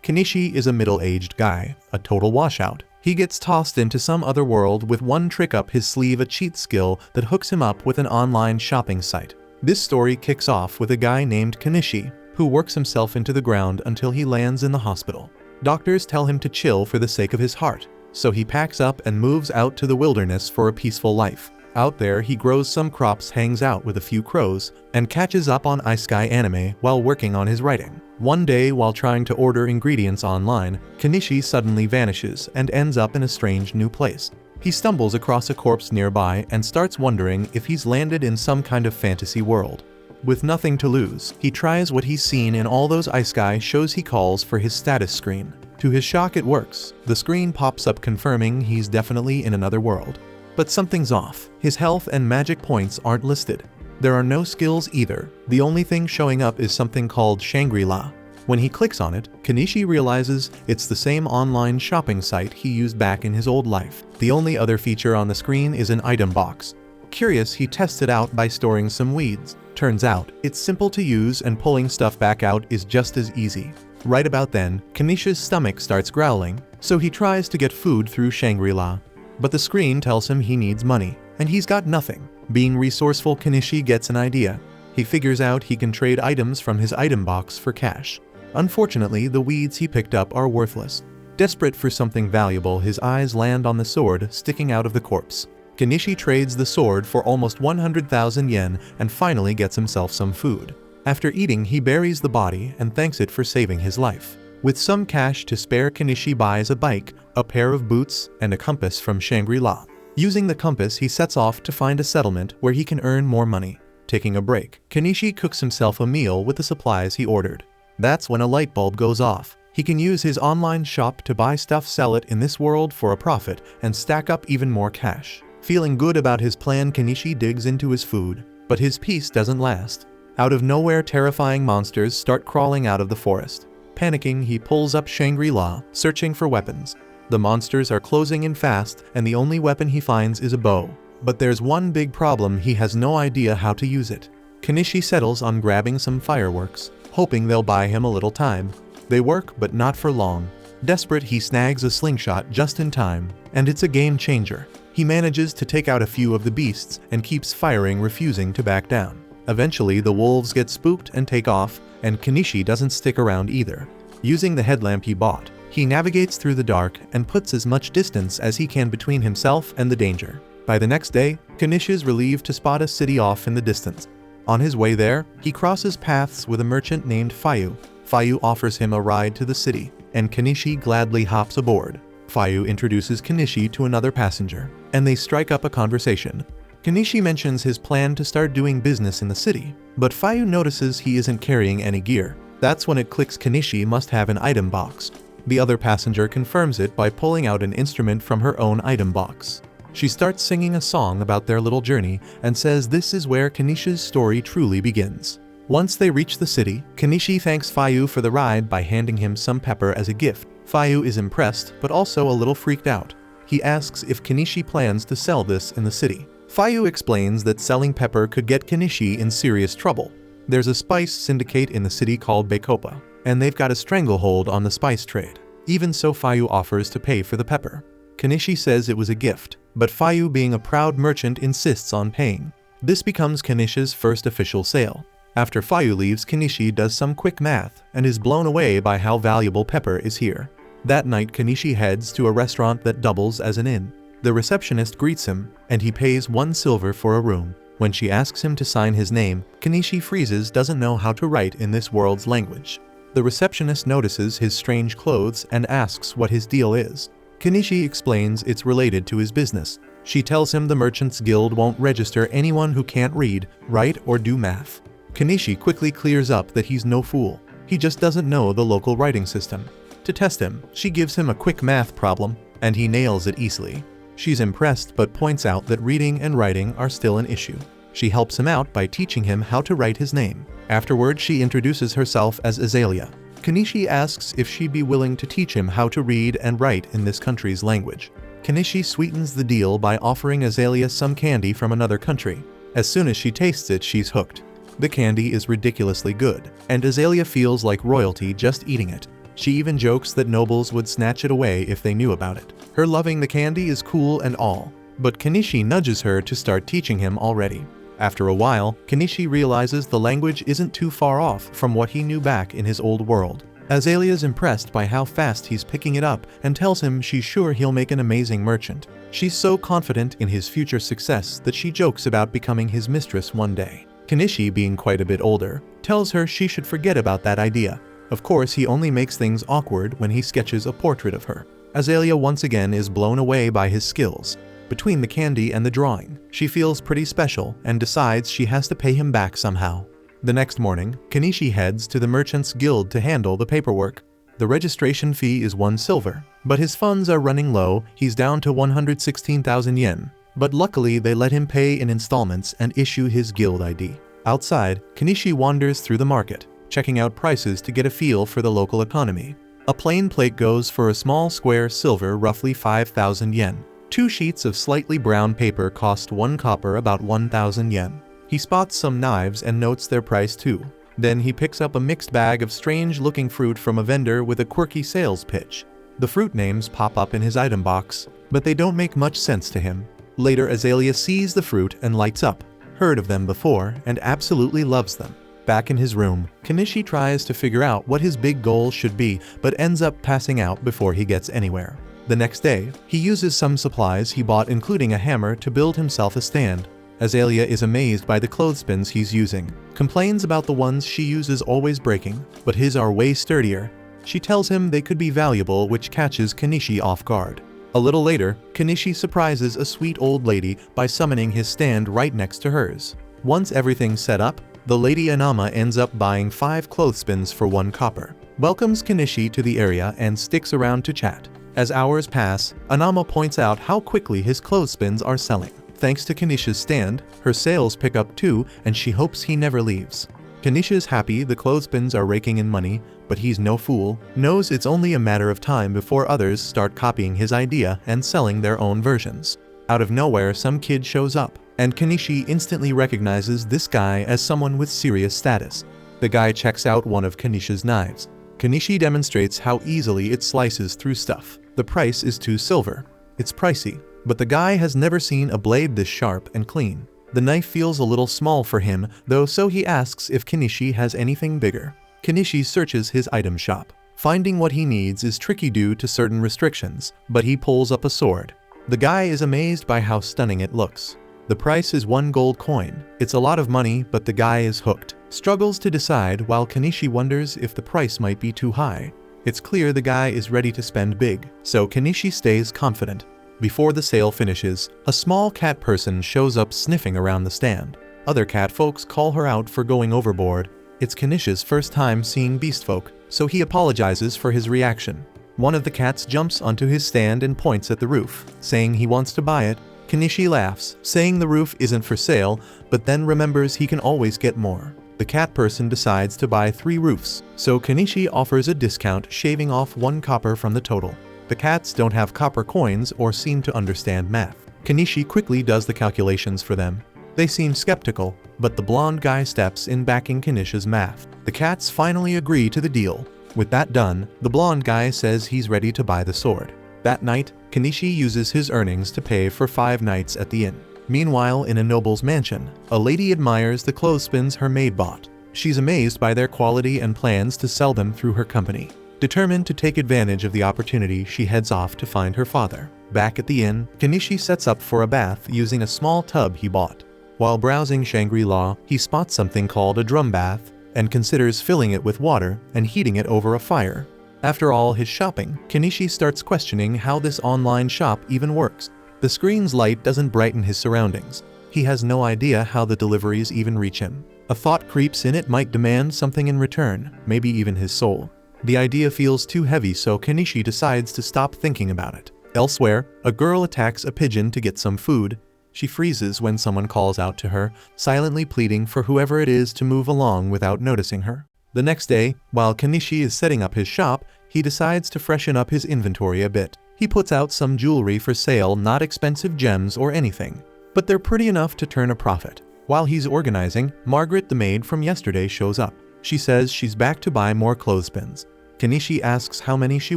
Kenichi is a middle-aged guy, a total washout. He gets tossed into some other world with one trick up his sleeve, a cheat skill that hooks him up with an online shopping site. This story kicks off with a guy named Kenichi, who works himself into the ground until he lands in the hospital. Doctors tell him to chill for the sake of his heart, so he packs up and moves out to the wilderness for a peaceful life. Out there he grows some crops, hangs out with a few crows, and catches up on isekai anime while working on his writing. One day, while trying to order ingredients online, Kenichi suddenly vanishes and ends up in a strange new place. He stumbles across a corpse nearby and starts wondering if he's landed in some kind of fantasy world. With nothing to lose, he tries what he's seen in all those isekai shows. He calls for his status screen. To his shock, it works. The screen pops up confirming he's definitely in another world. But something's off. His health and magic points aren't listed. There are no skills either. The only thing showing up is something called Shangri-La. When he clicks on it, Kenichi realizes it's the same online shopping site he used back in his old life. The only other feature on the screen is an item box. Curious, he tests it out by storing some weeds. Turns out, it's simple to use and pulling stuff back out is just as easy. Right about then, Kenichi's stomach starts growling, so he tries to get food through Shangri-La. But the screen tells him he needs money, and he's got nothing. Being resourceful, Kenichi gets an idea. He figures out he can trade items from his item box for cash. Unfortunately, the weeds he picked up are worthless. Desperate for something valuable, his eyes land on the sword sticking out of the corpse. Kenichi trades the sword for almost 100,000 yen and finally gets himself some food. After eating, he buries the body and thanks it for saving his life. With some cash to spare, Kenichi buys a bike, a pair of boots, and a compass from Shangri-La. Using the compass, he sets off to find a settlement where he can earn more money. Taking a break, Kenichi cooks himself a meal with the supplies he ordered. That's when a light bulb goes off. He can use his online shop to buy stuff, sell it in this world for a profit, and stack up even more cash. Feeling good about his plan, Kenichi digs into his food, but his peace doesn't last. Out of nowhere, terrifying monsters start crawling out of the forest. Panicking, he pulls up Shangri-La, searching for weapons. The monsters are closing in fast, and the only weapon he finds is a bow. But there's one big problem: he has no idea how to use it. Kenichi settles on grabbing some fireworks, hoping they'll buy him a little time. They work, but not for long. Desperate, he snags a slingshot just in time, and it's a game changer. He manages to take out a few of the beasts and keeps firing, refusing to back down. Eventually, the wolves get spooked and take off, and Kenichi doesn't stick around either. Using the headlamp he bought, he navigates through the dark and puts as much distance as he can between himself and the danger. By the next day, Kenichi is relieved to spot a city off in the distance. On his way there, he crosses paths with a merchant named Fayu. Fayu offers him a ride to the city, and Kenichi gladly hops aboard. Fayu introduces Kenichi to another passenger, and they strike up a conversation. Kenichi mentions his plan to start doing business in the city, but Fayu notices he isn't carrying any gear. That's when it clicks: Kenichi must have an item box. The other passenger confirms it by pulling out an instrument from her own item box. She starts singing a song about their little journey and says this is where Kenichi's story truly begins. Once they reach the city, Kenichi thanks Fayu for the ride by handing him some pepper as a gift. Fayu is impressed, but also a little freaked out. He asks if Kenichi plans to sell this in the city. Fayu explains that selling pepper could get Kenichi in serious trouble. There's a spice syndicate in the city called Bacopa, and they've got a stranglehold on the spice trade. Even so, Fayu offers to pay for the pepper. Kenichi says it was a gift, but Fayu, being a proud merchant, insists on paying. This becomes Kenichi's first official sale. After Fayu leaves, Kenichi does some quick math and is blown away by how valuable pepper is here. That night, Kenichi heads to a restaurant that doubles as an inn. The receptionist greets him, and he pays 1 silver for a room. When she asks him to sign his name, Kenichi freezes, doesn't know how to write in this world's language. The receptionist notices his strange clothes and asks what his deal is. Kenichi explains it's related to his business. She tells him the Merchants Guild won't register anyone who can't read, write, or do math. Kenichi quickly clears up that he's no fool. He just doesn't know the local writing system. To test him, she gives him a quick math problem, and he nails it easily. She's impressed but points out that reading and writing are still an issue. She helps him out by teaching him how to write his name. Afterward, she introduces herself as Azalea. Kenichi asks if she'd be willing to teach him how to read and write in this country's language. Kenichi sweetens the deal by offering Azalea some candy from another country. As soon as she tastes it, she's hooked. The candy is ridiculously good, and Azalea feels like royalty just eating it. She even jokes that nobles would snatch it away if they knew about it. Her loving the candy is cool and all, but Kenichi nudges her to start teaching him already. After a while, Kenichi realizes the language isn't too far off from what he knew back in his old world. Azalea's impressed by how fast he's picking it up and tells him she's sure he'll make an amazing merchant. She's so confident in his future success that she jokes about becoming his mistress one day. Kenichi, being quite a bit older, tells her she should forget about that idea. Of course, he only makes things awkward when he sketches a portrait of her. Azalea once again is blown away by his skills. Between the candy and the drawing, she feels pretty special and decides she has to pay him back somehow. The next morning, Kenichi heads to the Merchants Guild to handle the paperwork. The registration fee is 1 silver, but his funds are running low. He's down to 116,000 yen. But luckily they let him pay in installments and issue his guild ID. Outside, Kenichi wanders through the market, checking out prices to get a feel for the local economy. A plain plate goes for a small square silver, roughly 5,000 yen. 2 sheets of slightly brown paper cost 1 copper, about 1,000 yen. He spots some knives and notes their price too. Then he picks up a mixed bag of strange-looking fruit from a vendor with a quirky sales pitch. The fruit names pop up in his item box, but they don't make much sense to him. Later, Azalea sees the fruit and lights up. Heard of them before and absolutely loves them. Back in his room, Kenichi tries to figure out what his big goal should be, but ends up passing out before he gets anywhere. The next day, he uses some supplies he bought, including a hammer, to build himself a stand. Azalea is amazed by the clothespins he's using, complains about the ones she uses always breaking, but his are way sturdier. She tells him they could be valuable, which catches Kenichi off guard. A little later, Kenichi surprises a sweet old lady by summoning his stand right next to hers. Once everything's set up, the lady Anama ends up buying 5 clothespins for 1 copper, welcomes Kenichi to the area and sticks around to chat. As hours pass, Anama points out how quickly his clothespins are selling. Thanks to Kenichi's stand, her sales pick up too, and she hopes he never leaves. Kenichi's happy the clothespins are raking in money, but he's no fool, knows it's only a matter of time before others start copying his idea and selling their own versions. Out of nowhere, some kid shows up, and Kenichi instantly recognizes this guy as someone with serious status. The guy checks out one of Kenichi's knives. Kenichi demonstrates how easily it slices through stuff. The price is 2 silver. It's pricey, but the guy has never seen a blade this sharp and clean. The knife feels a little small for him, though, so he asks if Kenichi has anything bigger. Kenichi searches his item shop. Finding what he needs is tricky due to certain restrictions, but he pulls up a sword. The guy is amazed by how stunning it looks. The price is 1 gold coin. It's a lot of money, but the guy is hooked. Struggles to decide, while Kenichi wonders if the price might be too high. It's clear the guy is ready to spend big, so Kenichi stays confident. Before the sale finishes, a small cat person shows up sniffing around the stand. Other cat folks call her out for going overboard. It's Kenichi's first time seeing beast folk, so he apologizes for his reaction. One of the cats jumps onto his stand and points at the roof, saying he wants to buy it. Kenichi laughs, saying the roof isn't for sale, but then remembers he can always get more. The cat person decides to buy 3 roofs, so Kenichi offers a discount, shaving off 1 copper from the total. The cats don't have copper coins or seem to understand math. Kenichi quickly does the calculations for them. They seem skeptical, but the blonde guy steps in backing Kenichi's math. The cats finally agree to the deal. With that done, the blonde guy says he's ready to buy the sword. That night, Kenichi uses his earnings to pay for 5 nights at the inn. Meanwhile, in a noble's mansion, a lady admires the clothespins her maid bought. She's amazed by their quality and plans to sell them through her company. Determined to take advantage of the opportunity, she heads off to find her father. Back at the inn, Kenichi sets up for a bath using a small tub he bought. While browsing Shangri-La, he spots something called a drum bath and considers filling it with water and heating it over a fire. After all his shopping, Kenichi starts questioning how this online shop even works. The screen's light doesn't brighten his surroundings. He has no idea how the deliveries even reach him. A thought creeps in, it might demand something in return, maybe even his soul. The idea feels too heavy, so Kenichi decides to stop thinking about it. Elsewhere, a girl attacks a pigeon to get some food. She freezes when someone calls out to her, silently pleading for whoever it is to move along without noticing her. The next day, while Kenichi is setting up his shop, he decides to freshen up his inventory a bit. He puts out some jewelry for sale, not expensive gems or anything, but they're pretty enough to turn a profit. While he's organizing, Margaret, the maid from yesterday, shows up. She says she's back to buy more clothespins. Kanishi asks how many she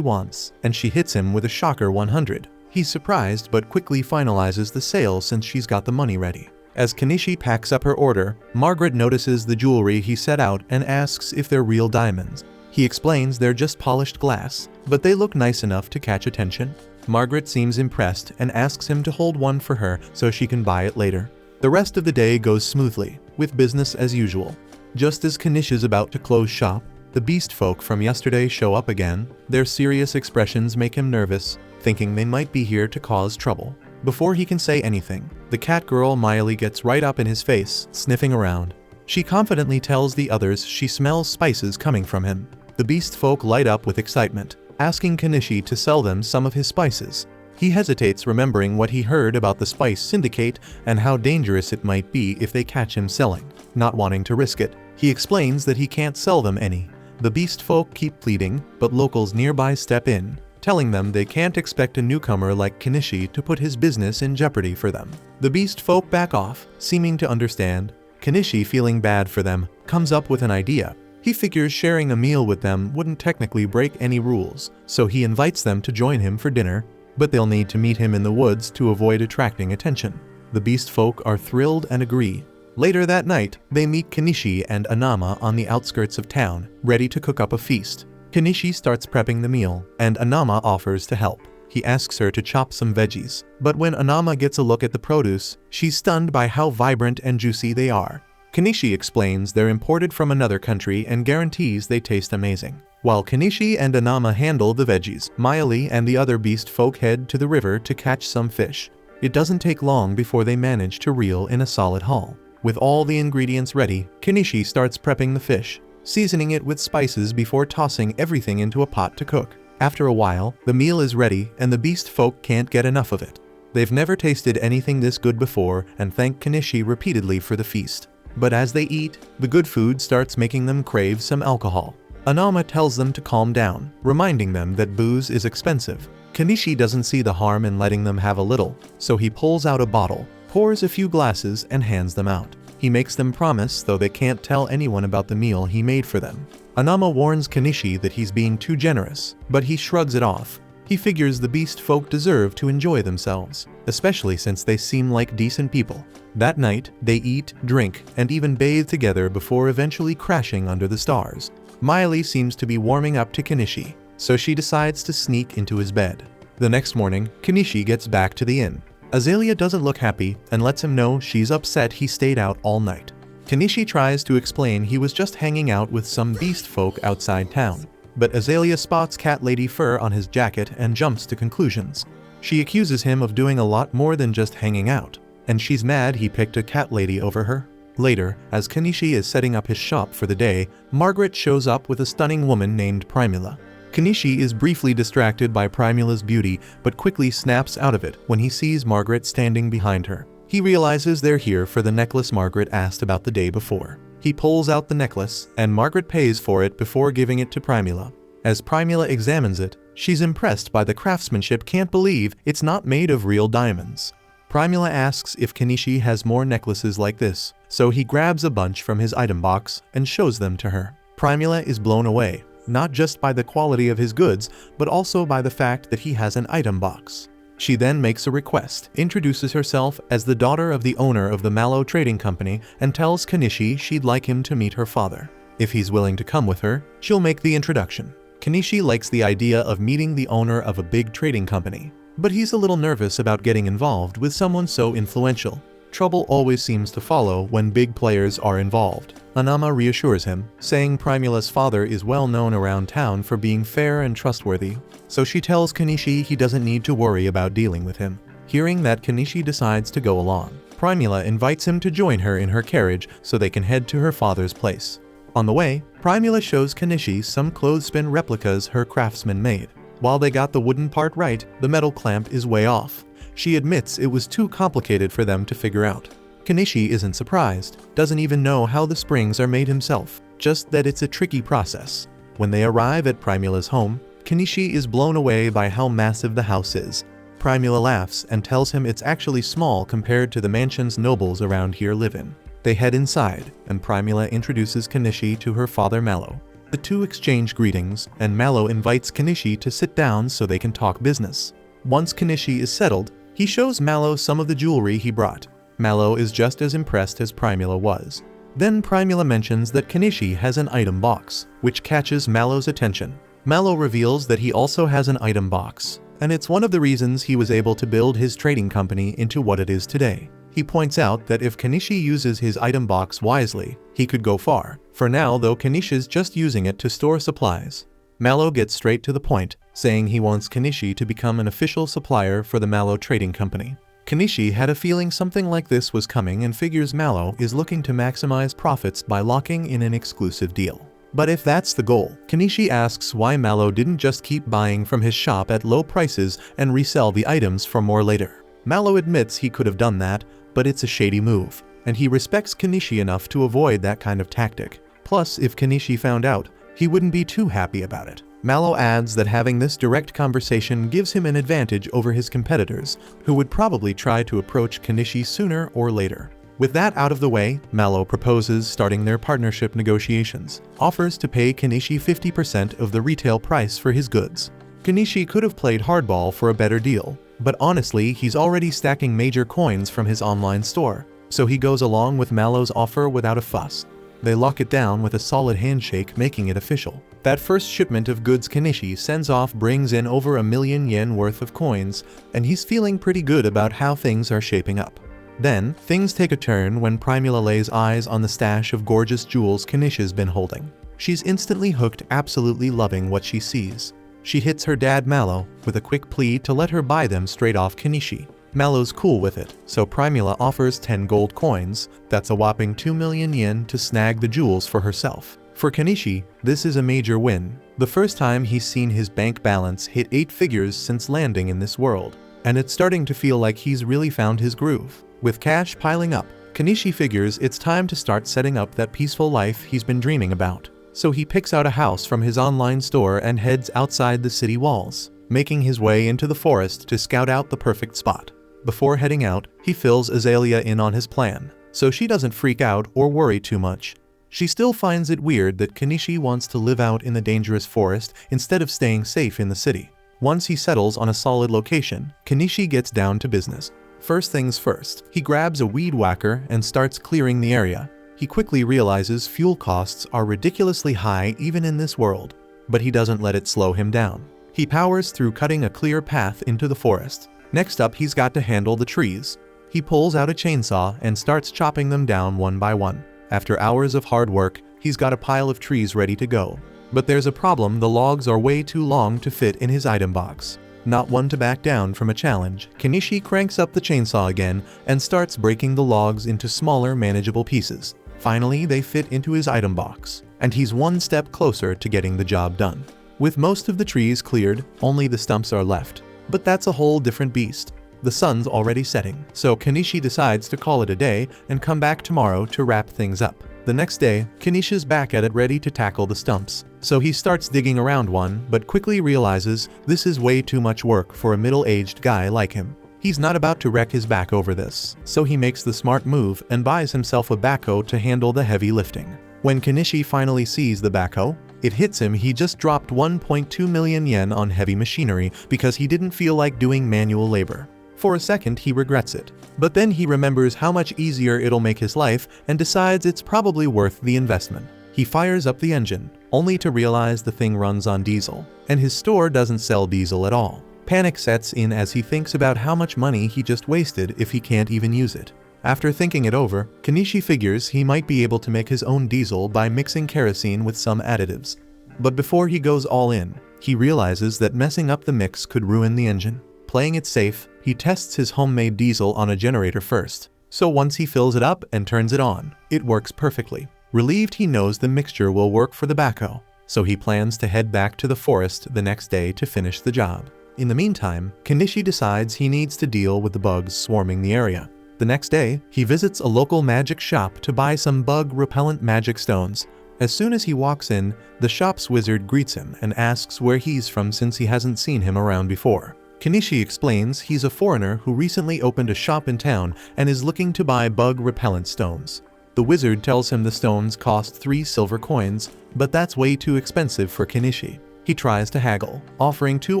wants, and she hits him with a shocker 100. He's surprised but quickly finalizes the sale since she's got the money ready. As Kanishi packs up her order, Margaret notices the jewelry he set out and asks if they're real diamonds. He explains they're just polished glass, but they look nice enough to catch attention. Margaret seems impressed and asks him to hold one for her so she can buy it later. The rest of the day goes smoothly, with business as usual. Just as Kanishi's about to close shop, the beast folk from yesterday show up again. Their serious expressions make him nervous, thinking they might be here to cause trouble. Before he can say anything, the cat girl Miley gets right up in his face, sniffing around. She confidently tells the others she smells spices coming from him. The beast folk light up with excitement, asking Kanishi to sell them some of his spices. He hesitates, remembering what he heard about the spice syndicate and how dangerous it might be if they catch him selling. Not wanting to risk it, he explains that he can't sell them any. The beast folk keep pleading, but locals nearby step in, telling them they can't expect a newcomer like Kanishi to put his business in jeopardy for them. The beast folk back off, seeming to understand. Kanishi, feeling bad for them, comes up with an idea. He figures sharing a meal with them wouldn't technically break any rules, so he invites them to join him for dinner, but they'll need to meet him in the woods to avoid attracting attention. The beast folk are thrilled and agree. Later that night, they meet Kanishi and Anama on the outskirts of town, ready to cook up a feast. Kanishi starts prepping the meal, and Anama offers to help. He asks her to chop some veggies, but when Anama gets a look at the produce, she's stunned by how vibrant and juicy they are. Kanishi explains they're imported from another country and guarantees they taste amazing. While Kanishi and Anama handle the veggies, Miley and the other beast folk head to the river to catch some fish. It doesn't take long before they manage to reel in a solid haul. With all the ingredients ready, Kanishi starts prepping the fish, seasoning it with spices before tossing everything into a pot to cook. After a while, the meal is ready and the beast folk can't get enough of it. They've never tasted anything this good before and thank Kanishi repeatedly for the feast. But as they eat, the good food starts making them crave some alcohol. Anama tells them to calm down, reminding them that booze is expensive. Kanishi doesn't see the harm in letting them have a little, so he pulls out a bottle, pours a few glasses and hands them out. He makes them promise, though they can't tell anyone about the meal he made for them. Anama warns Kanishi that he's being too generous, but he shrugs it off. He figures the beast folk deserve to enjoy themselves, especially since they seem like decent people. That night, they eat, drink, and even bathe together before eventually crashing under the stars. Miley seems to be warming up to Kanishi, so she decides to sneak into his bed. The next morning, Kanishi gets back to the inn. Azalea doesn't look happy and lets him know she's upset he stayed out all night. Kanishi tries to explain he was just hanging out with some beast folk outside town, but Azalea spots Cat Lady fur on his jacket and jumps to conclusions. She accuses him of doing a lot more than just hanging out, and she's mad he picked a cat lady over her. Later, as Kanishi is setting up his shop for the day, Margaret shows up with a stunning woman named Primula. Kanishi is briefly distracted by Primula's beauty, but quickly snaps out of it when he sees Margaret standing behind her. He realizes they're here for the necklace Margaret asked about the day before. He pulls out the necklace, and Margaret pays for it before giving it to Primula. As Primula examines it, she's impressed by the craftsmanship, can't believe it's not made of real diamonds. Primula asks if Kanishi has more necklaces like this, so he grabs a bunch from his item box and shows them to her. Primula is blown away, not just by the quality of his goods, but also by the fact that he has an item box. She then makes a request, introduces herself as the daughter of the owner of the Mallow Trading Company, and tells Kanishi she'd like him to meet her father. If he's willing to come with her, she'll make the introduction. Kanishi likes the idea of meeting the owner of a big trading company, but he's a little nervous about getting involved with someone so influential. Trouble always seems to follow when big players are involved. Anama reassures him, saying Primula's father is well known around town for being fair and trustworthy, so she tells Kanishi he doesn't need to worry about dealing with him. Hearing that, Kanishi decides to go along. Primula invites him to join her in her carriage so they can head to her father's place. On the way, Primula shows Kanishi some clothespin replicas her craftsman made. While they got the wooden part right, the metal clamp is way off. She admits it was too complicated for them to figure out. Kanishi isn't surprised, doesn't even know how the springs are made himself, just that it's a tricky process. When they arrive at Primula's home, Kanishi is blown away by how massive the house is. Primula laughs and tells him it's actually small compared to the mansions nobles around here live in. They head inside, and Primula introduces Kanishi to her father Mallow. The two exchange greetings, and Mallow invites Kenichi to sit down so they can talk business. Once Kenichi is settled, he shows Mallow some of the jewelry he brought. Mallow is just as impressed as Primula was. Then Primula mentions that Kenichi has an item box, which catches Mallow's attention. Mallow reveals that he also has an item box, and it's one of the reasons he was able to build his trading company into what it is today. He points out that if Kenichi uses his item box wisely, he could go far. For now though, Kenichi's just using it to store supplies. Mallow gets straight to the point, saying he wants Kenichi to become an official supplier for the Mallow Trading Company. Kenichi had a feeling something like this was coming and figures Mallow is looking to maximize profits by locking in an exclusive deal. But if that's the goal, Kenichi asks why Mallow didn't just keep buying from his shop at low prices and resell the items for more later. Mallow admits he could have done that, but it's a shady move, and he respects Kenichi enough to avoid that kind of tactic. Plus, if Kenichi found out, he wouldn't be too happy about it. Mallow adds that having this direct conversation gives him an advantage over his competitors, who would probably try to approach Kenichi sooner or later. With that out of the way, Mallow proposes starting their partnership negotiations, offers to pay Kenichi 50% of the retail price for his goods. Kenichi could have played hardball for a better deal, but honestly he's already stacking major coins from his online store, so he goes along with Mallow's offer without a fuss. They lock it down with a solid handshake, making it official. That first shipment of goods Kenichi sends off brings in over 1,000,000 yen worth of coins, and he's feeling pretty good about how things are shaping up. Then, things take a turn when Primula lays eyes on the stash of gorgeous jewels Kenichi's been holding. She's instantly hooked, absolutely loving what she sees. She hits her dad Mallow with a quick plea to let her buy them straight off Kenichi. Mallow's cool with it, so Primula offers 10 gold coins, that's a whopping 2,000,000 yen, to snag the jewels for herself. For Kenichi, this is a major win, the first time he's seen his bank balance hit 8 figures since landing in this world, and it's starting to feel like he's really found his groove. With cash piling up, Kenichi figures it's time to start setting up that peaceful life he's been dreaming about. So he picks out a house from his online store and heads outside the city walls, making his way into the forest to scout out the perfect spot. Before heading out, he fills Azalea in on his plan, so she doesn't freak out or worry too much. She still finds it weird that Kenichi wants to live out in the dangerous forest instead of staying safe in the city. Once he settles on a solid location, Kenichi gets down to business. First things first, he grabs a weed whacker and starts clearing the area. He quickly realizes fuel costs are ridiculously high even in this world, but he doesn't let it slow him down. He powers through, cutting a clear path into the forest. Next up, he's got to handle the trees. He pulls out a chainsaw and starts chopping them down one by one. After hours of hard work, he's got a pile of trees ready to go. But there's a problem: the logs are way too long to fit in his item box. Not one to back down from a challenge, Kenichi cranks up the chainsaw again and starts breaking the logs into smaller, manageable pieces. Finally, they fit into his item box, and he's one step closer to getting the job done. With most of the trees cleared, only the stumps are left. But that's a whole different beast. The sun's already setting, so Kenichi decides to call it a day and come back tomorrow to wrap things up. The next day, Kenichi's back at it, ready to tackle the stumps. So he starts digging around one, but quickly realizes this is way too much work for a middle-aged guy like him. He's not about to wreck his back over this, so he makes the smart move and buys himself a backhoe to handle the heavy lifting. When Kenichi finally sees the backhoe, it hits him he just dropped 1.2 million yen on heavy machinery because he didn't feel like doing manual labor. For a second he regrets it, but then he remembers how much easier it'll make his life and decides it's probably worth the investment. He fires up the engine, only to realize the thing runs on diesel, and his store doesn't sell diesel at all. Panic sets in as he thinks about how much money he just wasted if he can't even use it. After thinking it over, Kenichi figures he might be able to make his own diesel by mixing kerosene with some additives. But before he goes all in, he realizes that messing up the mix could ruin the engine. Playing it safe, he tests his homemade diesel on a generator first. So once he fills it up and turns it on, it works perfectly. Relieved, he knows the mixture will work for the backhoe, so he plans to head back to the forest the next day to finish the job. In the meantime, Kenichi decides he needs to deal with the bugs swarming the area. The next day, he visits a local magic shop to buy some bug-repellent magic stones. As soon as he walks in, the shop's wizard greets him and asks where he's from since he hasn't seen him around before. Kenichi explains he's a foreigner who recently opened a shop in town and is looking to buy bug-repellent stones. The wizard tells him the stones cost 3 silver coins, but that's way too expensive for Kenichi. He tries to haggle, offering 2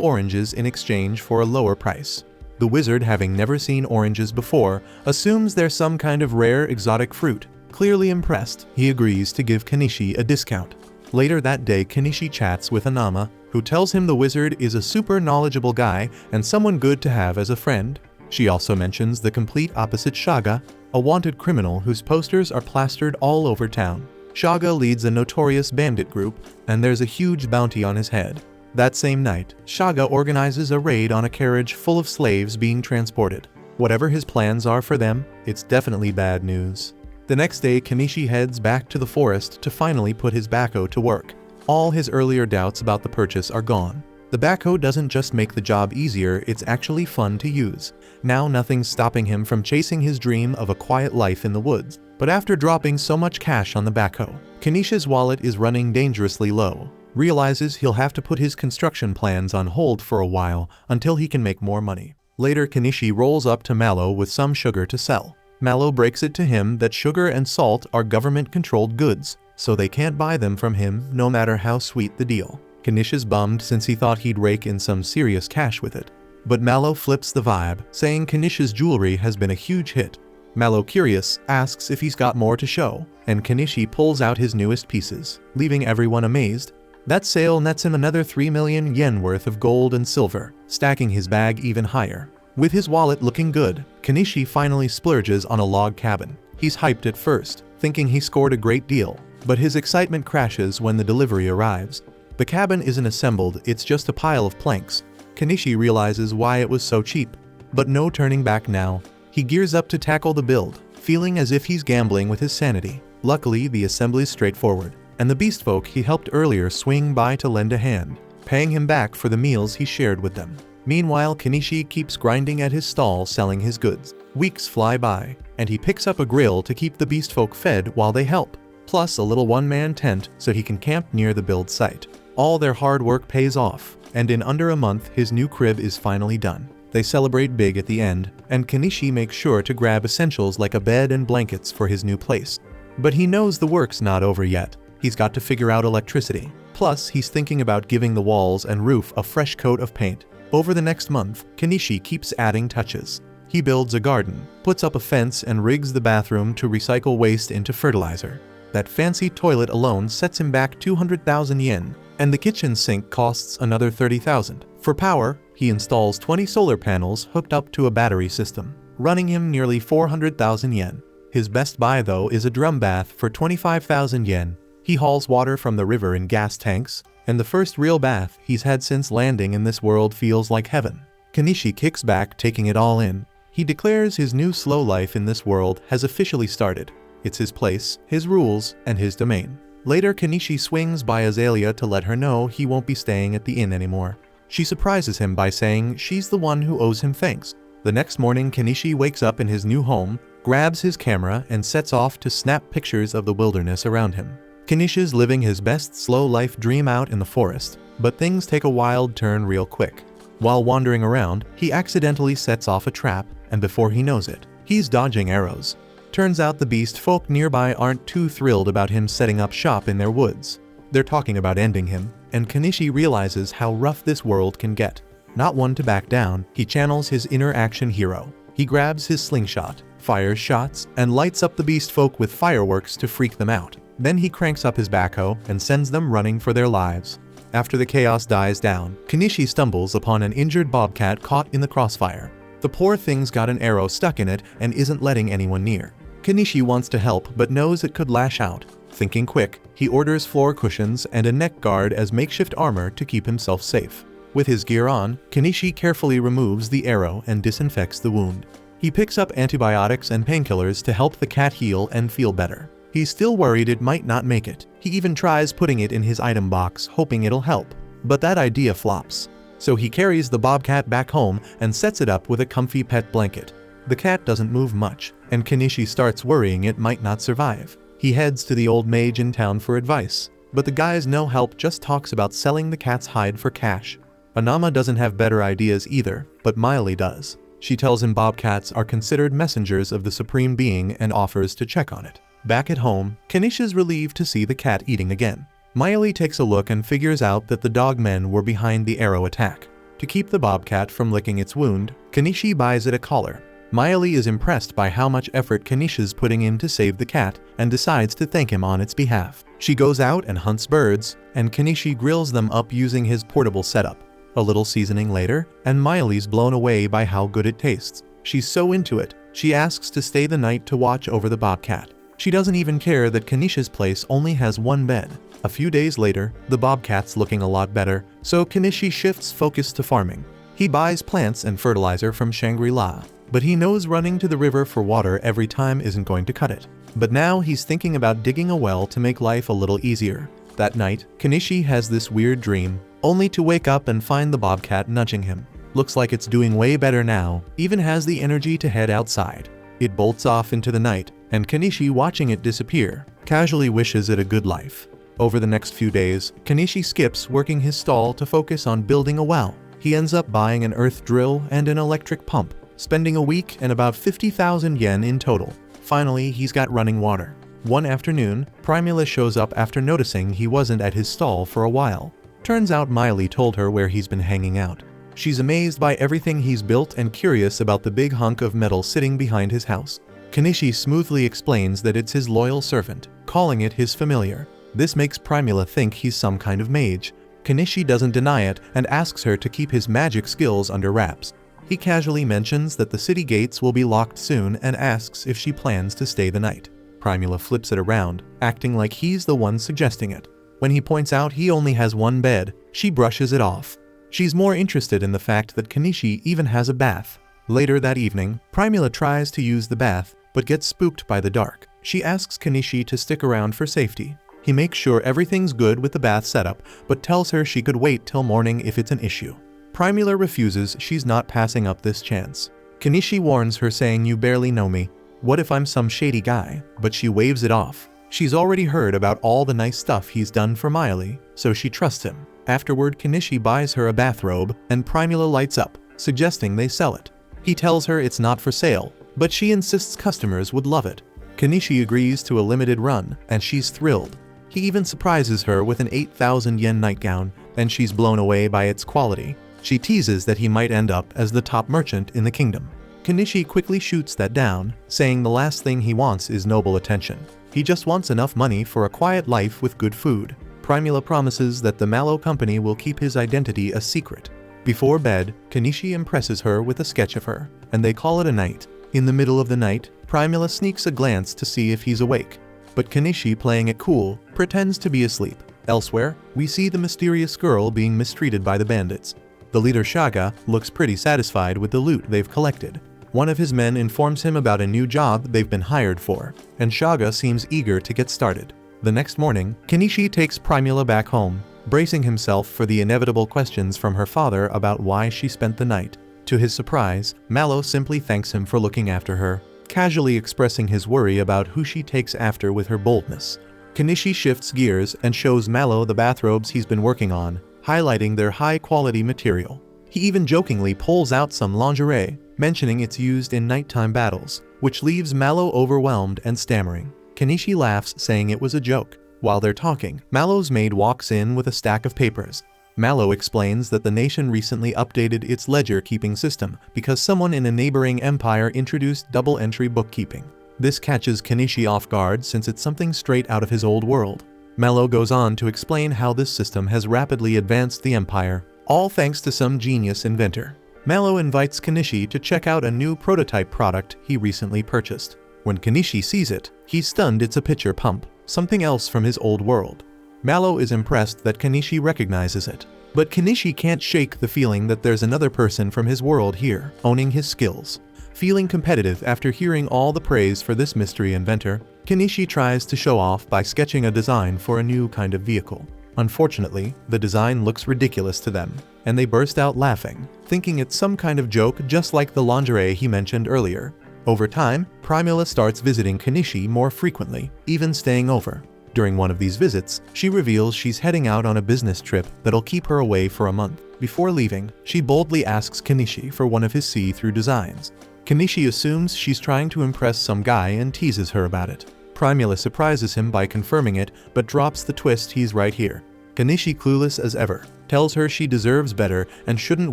oranges in exchange for a lower price. The wizard, having never seen oranges before, assumes they're some kind of rare exotic fruit. Clearly impressed, he agrees to give Kenichi a discount. Later that day, Kenichi chats with Anama, who tells him the wizard is a super knowledgeable guy and someone good to have as a friend. She also mentions the complete opposite Shaga, a wanted criminal whose posters are plastered all over town. Shaga leads a notorious bandit group, and there's a huge bounty on his head. That same night, Shaga organizes a raid on a carriage full of slaves being transported. Whatever his plans are for them, it's definitely bad news. The next day, Kenichi heads back to the forest to finally put his backhoe to work. All his earlier doubts about the purchase are gone. The backhoe doesn't just make the job easier, it's actually fun to use. Now nothing's stopping him from chasing his dream of a quiet life in the woods. But after dropping so much cash on the backhoe, Kenichi's wallet is running dangerously low. Realizes he'll have to put his construction plans on hold for a while until he can make more money. Later, Kenichi rolls up to Mallow with some sugar to sell. Mallow breaks it to him that sugar and salt are government-controlled goods, so they can't buy them from him no matter how sweet the deal. Kenichi's bummed since he thought he'd rake in some serious cash with it. But Mallow flips the vibe, saying Kenichi's jewelry has been a huge hit. Mallow, curious, asks if he's got more to show, and Kenichi pulls out his newest pieces, leaving everyone amazed. That sale nets him another 3 million yen worth of gold and silver, stacking his bag even higher. With his wallet looking good, Kenichi finally splurges on a log cabin. He's hyped at first, thinking he scored a great deal, but his excitement crashes when the delivery arrives. The cabin isn't assembled, it's just a pile of planks. Kenichi realizes why it was so cheap, but no turning back now. He gears up to tackle the build, feeling as if he's gambling with his sanity. Luckily, the assembly's straightforward, and the beastfolk he helped earlier swing by to lend a hand, paying him back for the meals he shared with them. Meanwhile, Kenichi keeps grinding at his stall selling his goods. Weeks fly by, and he picks up a grill to keep the beastfolk fed while they help, plus a little one-man tent so he can camp near the build site. All their hard work pays off, and in under a month his new crib is finally done. They celebrate big at the end, and Kenichi makes sure to grab essentials like a bed and blankets for his new place. But he knows the work's not over yet. He's got to figure out electricity. Plus, he's thinking about giving the walls and roof a fresh coat of paint. Over the next month, Kenichi keeps adding touches. He builds a garden, puts up a fence, and rigs the bathroom to recycle waste into fertilizer. That fancy toilet alone sets him back 200,000 yen, and the kitchen sink costs another 30,000. For power, he installs 20 solar panels hooked up to a battery system, running him nearly 400,000 yen. His best buy, though, is a drum bath for 25,000 yen. He hauls water from the river in gas tanks, and the first real bath he's had since landing in this world feels like heaven. Kenichi kicks back, taking it all in. He declares his new slow life in this world has officially started. It's his place, his rules, and his domain. Later, Kenichi swings by Azalea to let her know he won't be staying at the inn anymore. She surprises him by saying she's the one who owes him thanks. The next morning, Kenichi wakes up in his new home, grabs his camera, and sets off to snap pictures of the wilderness around him. Kenichi's living his best slow life dream out in the forest, but things take a wild turn real quick. While wandering around, he accidentally sets off a trap, and before he knows it, he's dodging arrows. Turns out the beast folk nearby aren't too thrilled about him setting up shop in their woods. They're talking about ending him, and Kenichi realizes how rough this world can get. Not one to back down, he channels his inner action hero. He grabs his slingshot, fires shots, and lights up the beast folk with fireworks to freak them out. Then he cranks up his backhoe and sends them running for their lives. After the chaos dies down, Kenichi stumbles upon an injured bobcat caught in the crossfire. The poor thing's got an arrow stuck in it and isn't letting anyone near. Kenichi wants to help but knows it could lash out. Thinking quick, he orders floor cushions and a neck guard as makeshift armor to keep himself safe. With his gear on, Kenichi carefully removes the arrow and disinfects the wound. He picks up antibiotics and painkillers to help the cat heal and feel better. He's still worried it might not make it. He even tries putting it in his item box, hoping it'll help. But that idea flops. So he carries the bobcat back home and sets it up with a comfy pet blanket. The cat doesn't move much, and Kenichi starts worrying it might not survive. He heads to the old mage in town for advice, but the guy's no help, just talks about selling the cat's hide for cash. Anama doesn't have better ideas either, but Miley does. She tells him bobcats are considered messengers of the Supreme Being and offers to check on it. Back at home, Kenichi's relieved to see the cat eating again. Miley takes a look and figures out that the dogmen were behind the arrow attack. To keep the bobcat from licking its wound, Kanishi buys it a collar. Miley is impressed by how much effort Kanishi's putting in to save the cat and decides to thank him on its behalf. She goes out and hunts birds, and Kanishi grills them up using his portable setup. A little seasoning later, and Miley's blown away by how good it tastes. She's so into it, she asks to stay the night to watch over the bobcat. She doesn't even care that Kanishi's place only has one bed. A few days later, the bobcat's looking a lot better, so Kanishi shifts focus to farming. He buys plants and fertilizer from Shangri-La, but he knows running to the river for water every time isn't going to cut it. But now he's thinking about digging a well to make life a little easier. That night, Kanishi has this weird dream, only to wake up and find the bobcat nudging him. Looks like it's doing way better now, even has the energy to head outside. It bolts off into the night, and Kanishi, watching it disappear, casually wishes it a good life. Over the next few days, Kanishi skips working his stall to focus on building a well. He ends up buying an earth drill and an electric pump, spending a week and about 50,000 yen in total. Finally, he's got running water. One afternoon, Primula shows up after noticing he wasn't at his stall for a while. Turns out Miley told her where he's been hanging out. She's amazed by everything he's built and curious about the big hunk of metal sitting behind his house. Kanishi smoothly explains that it's his loyal servant, calling it his familiar. This makes Primula think he's some kind of mage. Kanishi doesn't deny it and asks her to keep his magic skills under wraps. He casually mentions that the city gates will be locked soon and asks if she plans to stay the night. Primula flips it around, acting like he's the one suggesting it. When he points out he only has one bed, she brushes it off. She's more interested in the fact that Kanishi even has a bath. Later that evening, Primula tries to use the bath, but gets spooked by the dark. She asks Kanishi to stick around for safety. He makes sure everything's good with the bath setup, but tells her she could wait till morning if it's an issue. Primula refuses, she's not passing up this chance. Kanishi warns her, saying, "You barely know me. What if I'm some shady guy?" But she waves it off. She's already heard about all the nice stuff he's done for Miley, so she trusts him. Afterward, Kanishi buys her a bathrobe, and Primula lights up, suggesting they sell it. He tells her it's not for sale, but she insists customers would love it. Kanishi agrees to a limited run, and she's thrilled. He even surprises her with an 8,000 yen nightgown, and she's blown away by its quality. She teases that he might end up as the top merchant in the kingdom. Kanishi quickly shoots that down, saying the last thing he wants is noble attention. He just wants enough money for a quiet life with good food. Primula promises that the Mallow company will keep his identity a secret. Before bed, Kanishi impresses her with a sketch of her, and they call it a night. In the middle of the night, Primula sneaks a glance to see if he's awake. But Kanishi, playing it cool, pretends to be asleep. Elsewhere, we see the mysterious girl being mistreated by the bandits. The leader Shaga looks pretty satisfied with the loot they've collected. One of his men informs him about a new job they've been hired for, and Shaga seems eager to get started. The next morning, Kanishi takes Primula back home, bracing himself for the inevitable questions from her father about why she spent the night. To his surprise, Mallow simply thanks him for looking after her, casually expressing his worry about who she takes after with her boldness. Kanishi shifts gears and shows Mallow the bathrobes he's been working on, highlighting their high-quality material. He even jokingly pulls out some lingerie, mentioning it's used in nighttime battles, which leaves Mallow overwhelmed and stammering. Kanishi laughs, saying it was a joke. While they're talking, Mallow's maid walks in with a stack of papers. Mallow explains that the nation recently updated its ledger-keeping system because someone in a neighboring empire introduced double-entry bookkeeping. This catches Kanishi off guard since it's something straight out of his old world. Mallow goes on to explain how this system has rapidly advanced the empire, all thanks to some genius inventor. Mallow invites Kanishi to check out a new prototype product he recently purchased. When Kanishi sees it, he's stunned it's a pitcher pump, something else from his old world. Mallow is impressed that Kanishi recognizes it, but Kanishi can't shake the feeling that there's another person from his world here, owning his skills. Feeling competitive after hearing all the praise for this mystery inventor, Kanishi tries to show off by sketching a design for a new kind of vehicle. Unfortunately, the design looks ridiculous to them, and they burst out laughing, thinking it's some kind of joke just like the lingerie he mentioned earlier. Over time, Primula starts visiting Kanishi more frequently, even staying over. During one of these visits, she reveals she's heading out on a business trip that'll keep her away for a month. Before leaving, she boldly asks Kanishi for one of his see-through designs. Kanishi assumes she's trying to impress some guy and teases her about it. Primula surprises him by confirming it, but drops the twist he's right here. Kanishi, clueless as ever, tells her she deserves better and shouldn't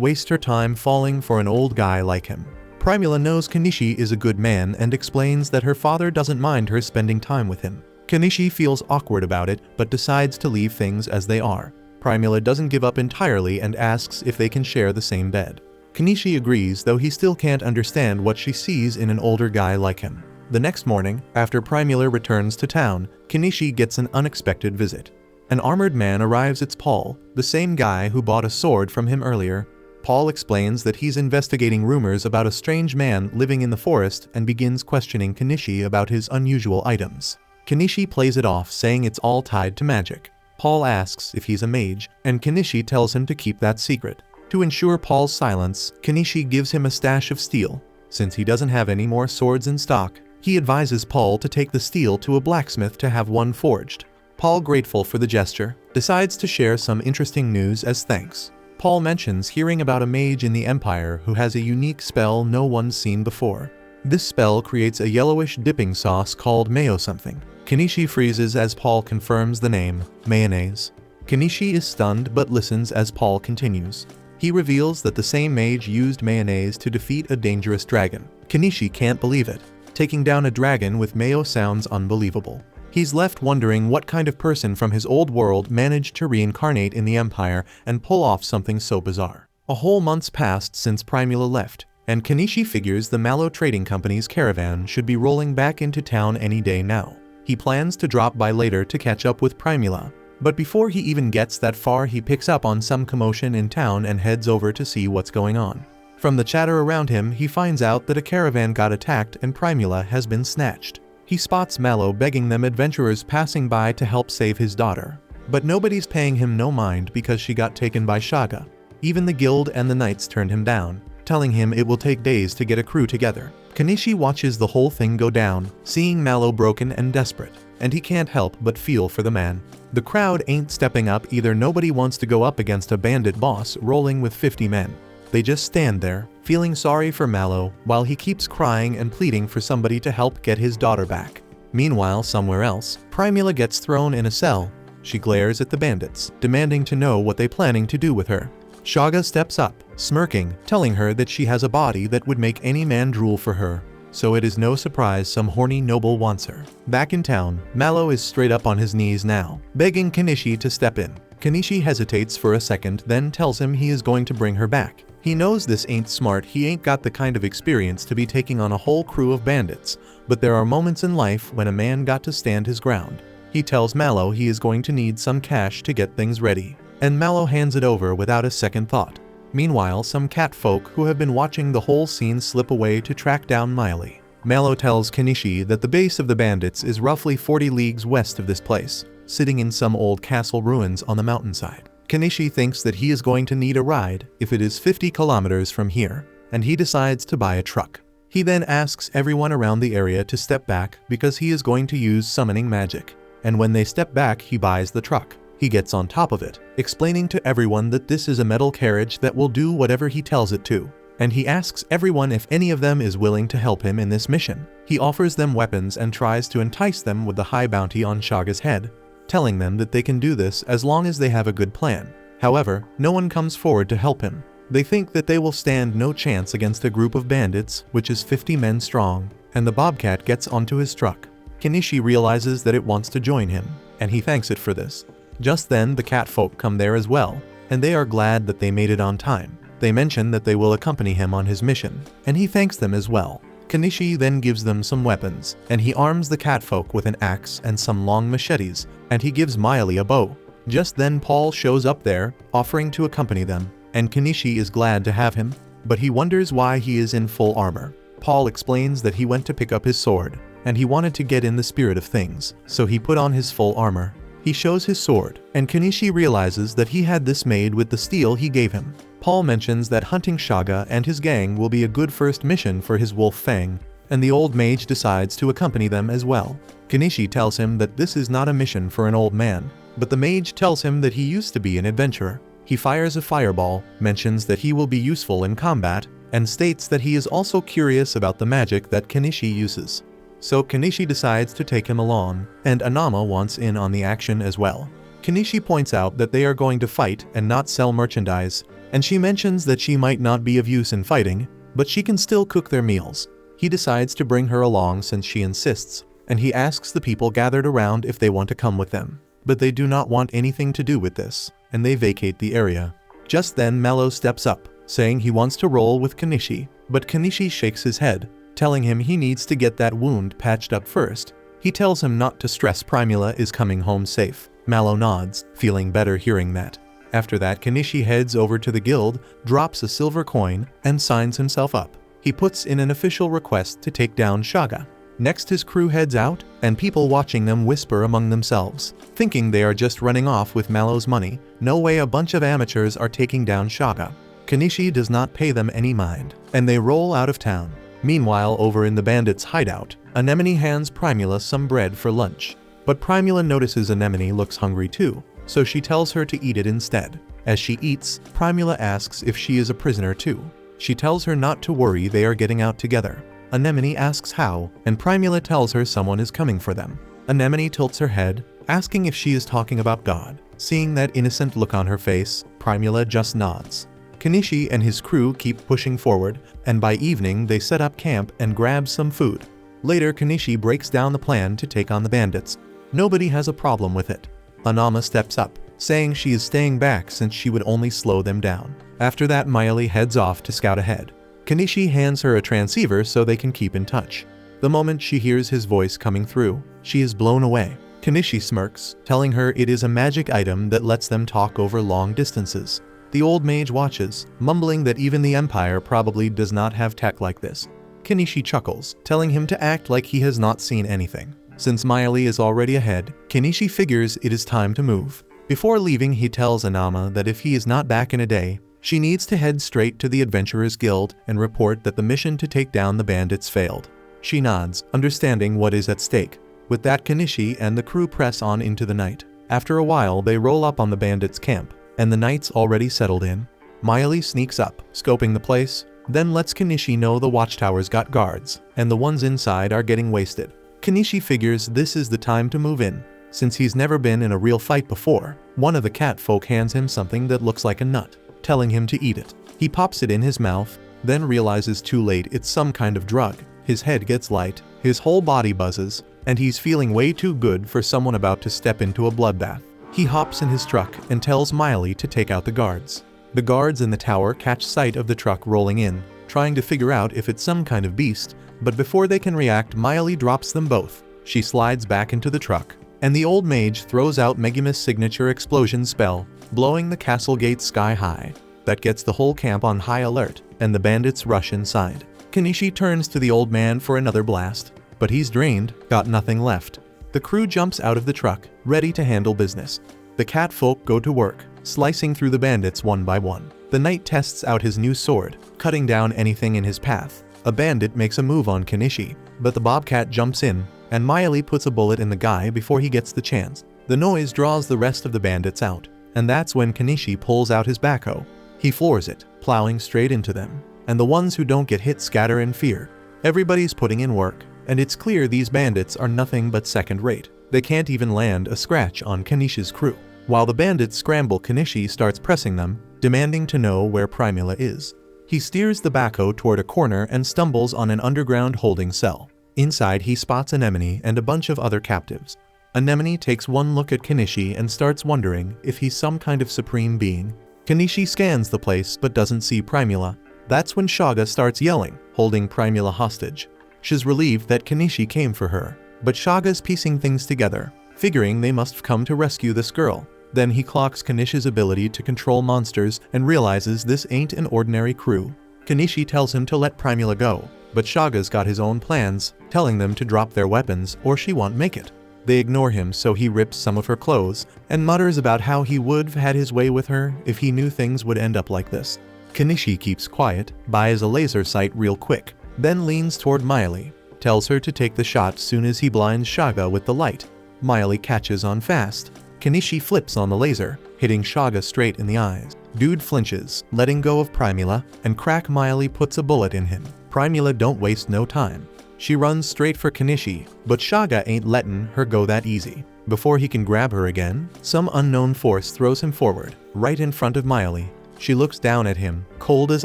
waste her time falling for an old guy like him. Primula knows Kanishi is a good man and explains that her father doesn't mind her spending time with him. Kanishi feels awkward about it, but decides to leave things as they are. Primula doesn't give up entirely and asks if they can share the same bed. Kanishi agrees, though he still can't understand what she sees in an older guy like him. The next morning, after Primula returns to town, Kanishi gets an unexpected visit. An armored man arrives. It's Paul, the same guy who bought a sword from him earlier. Paul explains that he's investigating rumors about a strange man living in the forest and begins questioning Kanishi about his unusual items. Kanishi plays it off, saying it's all tied to magic. Paul asks if he's a mage, and Kanishi tells him to keep that secret. To ensure Paul's silence, Kanishi gives him a stash of steel. Since he doesn't have any more swords in stock, he advises Paul to take the steel to a blacksmith to have one forged. Paul, grateful for the gesture, decides to share some interesting news as thanks. Paul mentions hearing about a mage in the Empire who has a unique spell no one's seen before. This spell creates a yellowish dipping sauce called mayo something. Kanishi freezes as Paul confirms the name, mayonnaise. Kanishi is stunned but listens as Paul continues. He reveals that the same mage used mayonnaise to defeat a dangerous dragon. Kanishi can't believe it. Taking down a dragon with mayo sounds unbelievable. He's left wondering what kind of person from his old world managed to reincarnate in the Empire and pull off something so bizarre. A whole month's passed since Primula left, and Kanishi figures the Mallow Trading Company's caravan should be rolling back into town any day now. He plans to drop by later to catch up with Primula, but before he even gets that far, he picks up on some commotion in town and heads over to see what's going on. From the chatter around him, he finds out that a caravan got attacked and Primula has been snatched. He spots Mallow begging them adventurers passing by to help save his daughter. But nobody's paying him no mind because she got taken by Shaga. Even the guild and the knights turned him down, telling him it will take days to get a crew together. Kanishi watches the whole thing go down, seeing Mallow broken and desperate, and he can't help but feel for the man. The crowd ain't stepping up either. Nobody wants to go up against a bandit boss rolling with 50 men. They just stand there, feeling sorry for Mallow, while he keeps crying and pleading for somebody to help get his daughter back. Meanwhile, somewhere else, Primula gets thrown in a cell. She glares at the bandits, demanding to know what they're planning to do with her. Shaga steps up, smirking, telling her that she has a body that would make any man drool for her. So it is no surprise some horny noble wants her. Back in town, Mallow is straight up on his knees now, begging Kanishi to step in. Kanishi hesitates for a second, then tells him he is going to bring her back. He knows this ain't smart. He ain't got the kind of experience to be taking on a whole crew of bandits, but there are moments in life when a man got to stand his ground. He tells Mallow he is going to need some cash to get things ready, and Mallow hands it over without a second thought. Meanwhile, some catfolk who have been watching the whole scene slip away to track down Miley. Mallow tells Kanishi that the base of the bandits is roughly 40 leagues west of this place, sitting in some old castle ruins on the mountainside. Kanishi thinks that he is going to need a ride if it is 50 kilometers from here, and he decides to buy a truck. He then asks everyone around the area to step back because he is going to use summoning magic, and when they step back, he buys the truck. He gets on top of it, explaining to everyone that this is a metal carriage that will do whatever he tells it to, and he asks everyone if any of them is willing to help him in this mission. He offers them weapons and tries to entice them with the high bounty on Shaga's head, telling them that they can do this as long as they have a good plan. However, no one comes forward to help him. They think that they will stand no chance against a group of bandits, which is 50 men strong, and the Bobcat gets onto his truck. Kanishi realizes that it wants to join him, and he thanks it for this. Just then, the catfolk come there as well, and they are glad that they made it on time. They mention that they will accompany him on his mission, and he thanks them as well. Kanishi then gives them some weapons, and he arms the catfolk with an axe and some long machetes, and he gives Miley a bow. Just then Paul shows up there, offering to accompany them, and Kanishi is glad to have him, but he wonders why he is in full armor. Paul explains that he went to pick up his sword, and he wanted to get in the spirit of things, so he put on his full armor. He shows his sword, and Kanishi realizes that he had this made with the steel he gave him. Paul mentions that hunting Shaga and his gang will be a good first mission for his wolf fang, and the old mage decides to accompany them as well. Kanishi tells him that this is not a mission for an old man, but the mage tells him that he used to be an adventurer. He fires a fireball, mentions that he will be useful in combat, and states that he is also curious about the magic that Kanishi uses. so Kenichi decides to take him along, and Anama wants in on the action as well. Kenichi points out that they are going to fight and not sell merchandise, and she mentions that she might not be of use in fighting, but she can still cook their meals. He decides to bring her along since she insists, and he asks the people gathered around if they want to come with them. But they do not want anything to do with this, and they vacate the area. Just then Mallow steps up, saying he wants to roll with Kenichi, but Kenichi shakes his head, telling him he needs to get that wound patched up first. He tells him not to stress, Primula is coming home safe. Mallow nods, feeling better hearing that. After that, Kenichi heads over to the guild, drops a silver coin, and signs himself up. He puts in an official request to take down Shaga. Next his crew heads out, and people watching them whisper among themselves, thinking they are just running off with Mallow's money. No way, a bunch of amateurs are taking down Shaga. Kenichi does not pay them any mind, and they roll out of town. Meanwhile, over in the bandits' hideout, Anemone hands Primula some bread for lunch. But Primula notices Anemone looks hungry too, so she tells her to eat it instead. As she eats, Primula asks if she is a prisoner too. She tells her not to worry, they are getting out together. Anemone asks how, and Primula tells her someone is coming for them. Anemone tilts her head, asking if she is talking about God. Seeing that innocent look on her face, Primula just nods. Kenichi and his crew keep pushing forward, and by evening they set up camp and grab some food. Later, Kenichi breaks down the plan to take on the bandits. Nobody has a problem with it. Anama steps up, saying she is staying back since she would only slow them down. After that, Miley heads off to scout ahead. Kenichi hands her a transceiver so they can keep in touch. The moment she hears his voice coming through, she is blown away. Kenichi smirks, telling her it is a magic item that lets them talk over long distances. The old mage watches, mumbling that even the Empire probably does not have tech like this. Kenichi chuckles, telling him to act like he has not seen anything. Since Miley is already ahead, Kenichi figures it is time to move. Before leaving, he tells Anama that if he is not back in a day, she needs to head straight to the Adventurers Guild and report that the mission to take down the bandits failed. She nods, understanding what is at stake. With that, Kenichi and the crew press on into the night. After a while, they roll up on the bandits' camp, and the night's already settled in. Miley sneaks up, scoping the place, then lets Kenichi know the watchtowers got guards, and the ones inside are getting wasted. Kenichi figures this is the time to move in. Since he's never been in a real fight before, one of the cat folk hands him something that looks like a nut, telling him to eat it. He pops it in his mouth, then realizes too late it's some kind of drug. His head gets light, his whole body buzzes, and he's feeling way too good for someone about to step into a bloodbath. He hops in his truck and tells Miley to take out the guards. The guards in the tower catch sight of the truck rolling in, trying to figure out if it's some kind of beast, but before they can react, Miley drops them both. She slides back into the truck, and the old mage throws out Megumis's signature explosion spell, blowing the castle gate sky high. That gets the whole camp on high alert, and the bandits rush inside. Kenichi turns to the old man for another blast, but he's drained, got nothing left. The crew jumps out of the truck, ready to handle business. The cat folk go to work, slicing through the bandits one by one. The knight tests out his new sword, cutting down anything in his path. A bandit makes a move on Kenichi, but the bobcat jumps in, and Miley puts a bullet in the guy before he gets the chance. The noise draws the rest of the bandits out, and that's when Kenichi pulls out his backhoe. He floors it, plowing straight into them, and the ones who don't get hit scatter in fear. Everybody's putting in work, and it's clear these bandits are nothing but second-rate. They can't even land a scratch on Kenichi's crew. While the bandits scramble, Kenichi starts pressing them, demanding to know where Primula is. He steers the backhoe toward a corner and stumbles on an underground holding cell. Inside, he spots Anemone and a bunch of other captives. Anemone takes one look at Kenichi and starts wondering if he's some kind of supreme being. Kenichi scans the place but doesn't see Primula. That's when Shaga starts yelling, holding Primula hostage. She's relieved that Kenichi came for her, but Shaga's piecing things together, figuring they must come to rescue this girl. Then he clocks Kenichi's ability to control monsters and realizes this ain't an ordinary crew. Kenichi tells him to let Primula go, but Shaga's got his own plans, telling them to drop their weapons or she won't make it. They ignore him, so he rips some of her clothes and mutters about how he would have had his way with her if he knew things would end up like this. Kenichi keeps quiet, buys a laser sight real quick, then leans toward Miley, tells her to take the shot soon as he blinds Shaga with the light. Miley catches on fast. Kenichi flips on the laser, hitting Shaga straight in the eyes. Dude flinches, letting go of Primula, and crack Miley puts a bullet in him. Primula don't waste no time. She runs straight for Kanishi, but Shaga ain't letting her go that easy. Before he can grab her again, some unknown force throws him forward, right in front of Miley. She looks down at him, cold as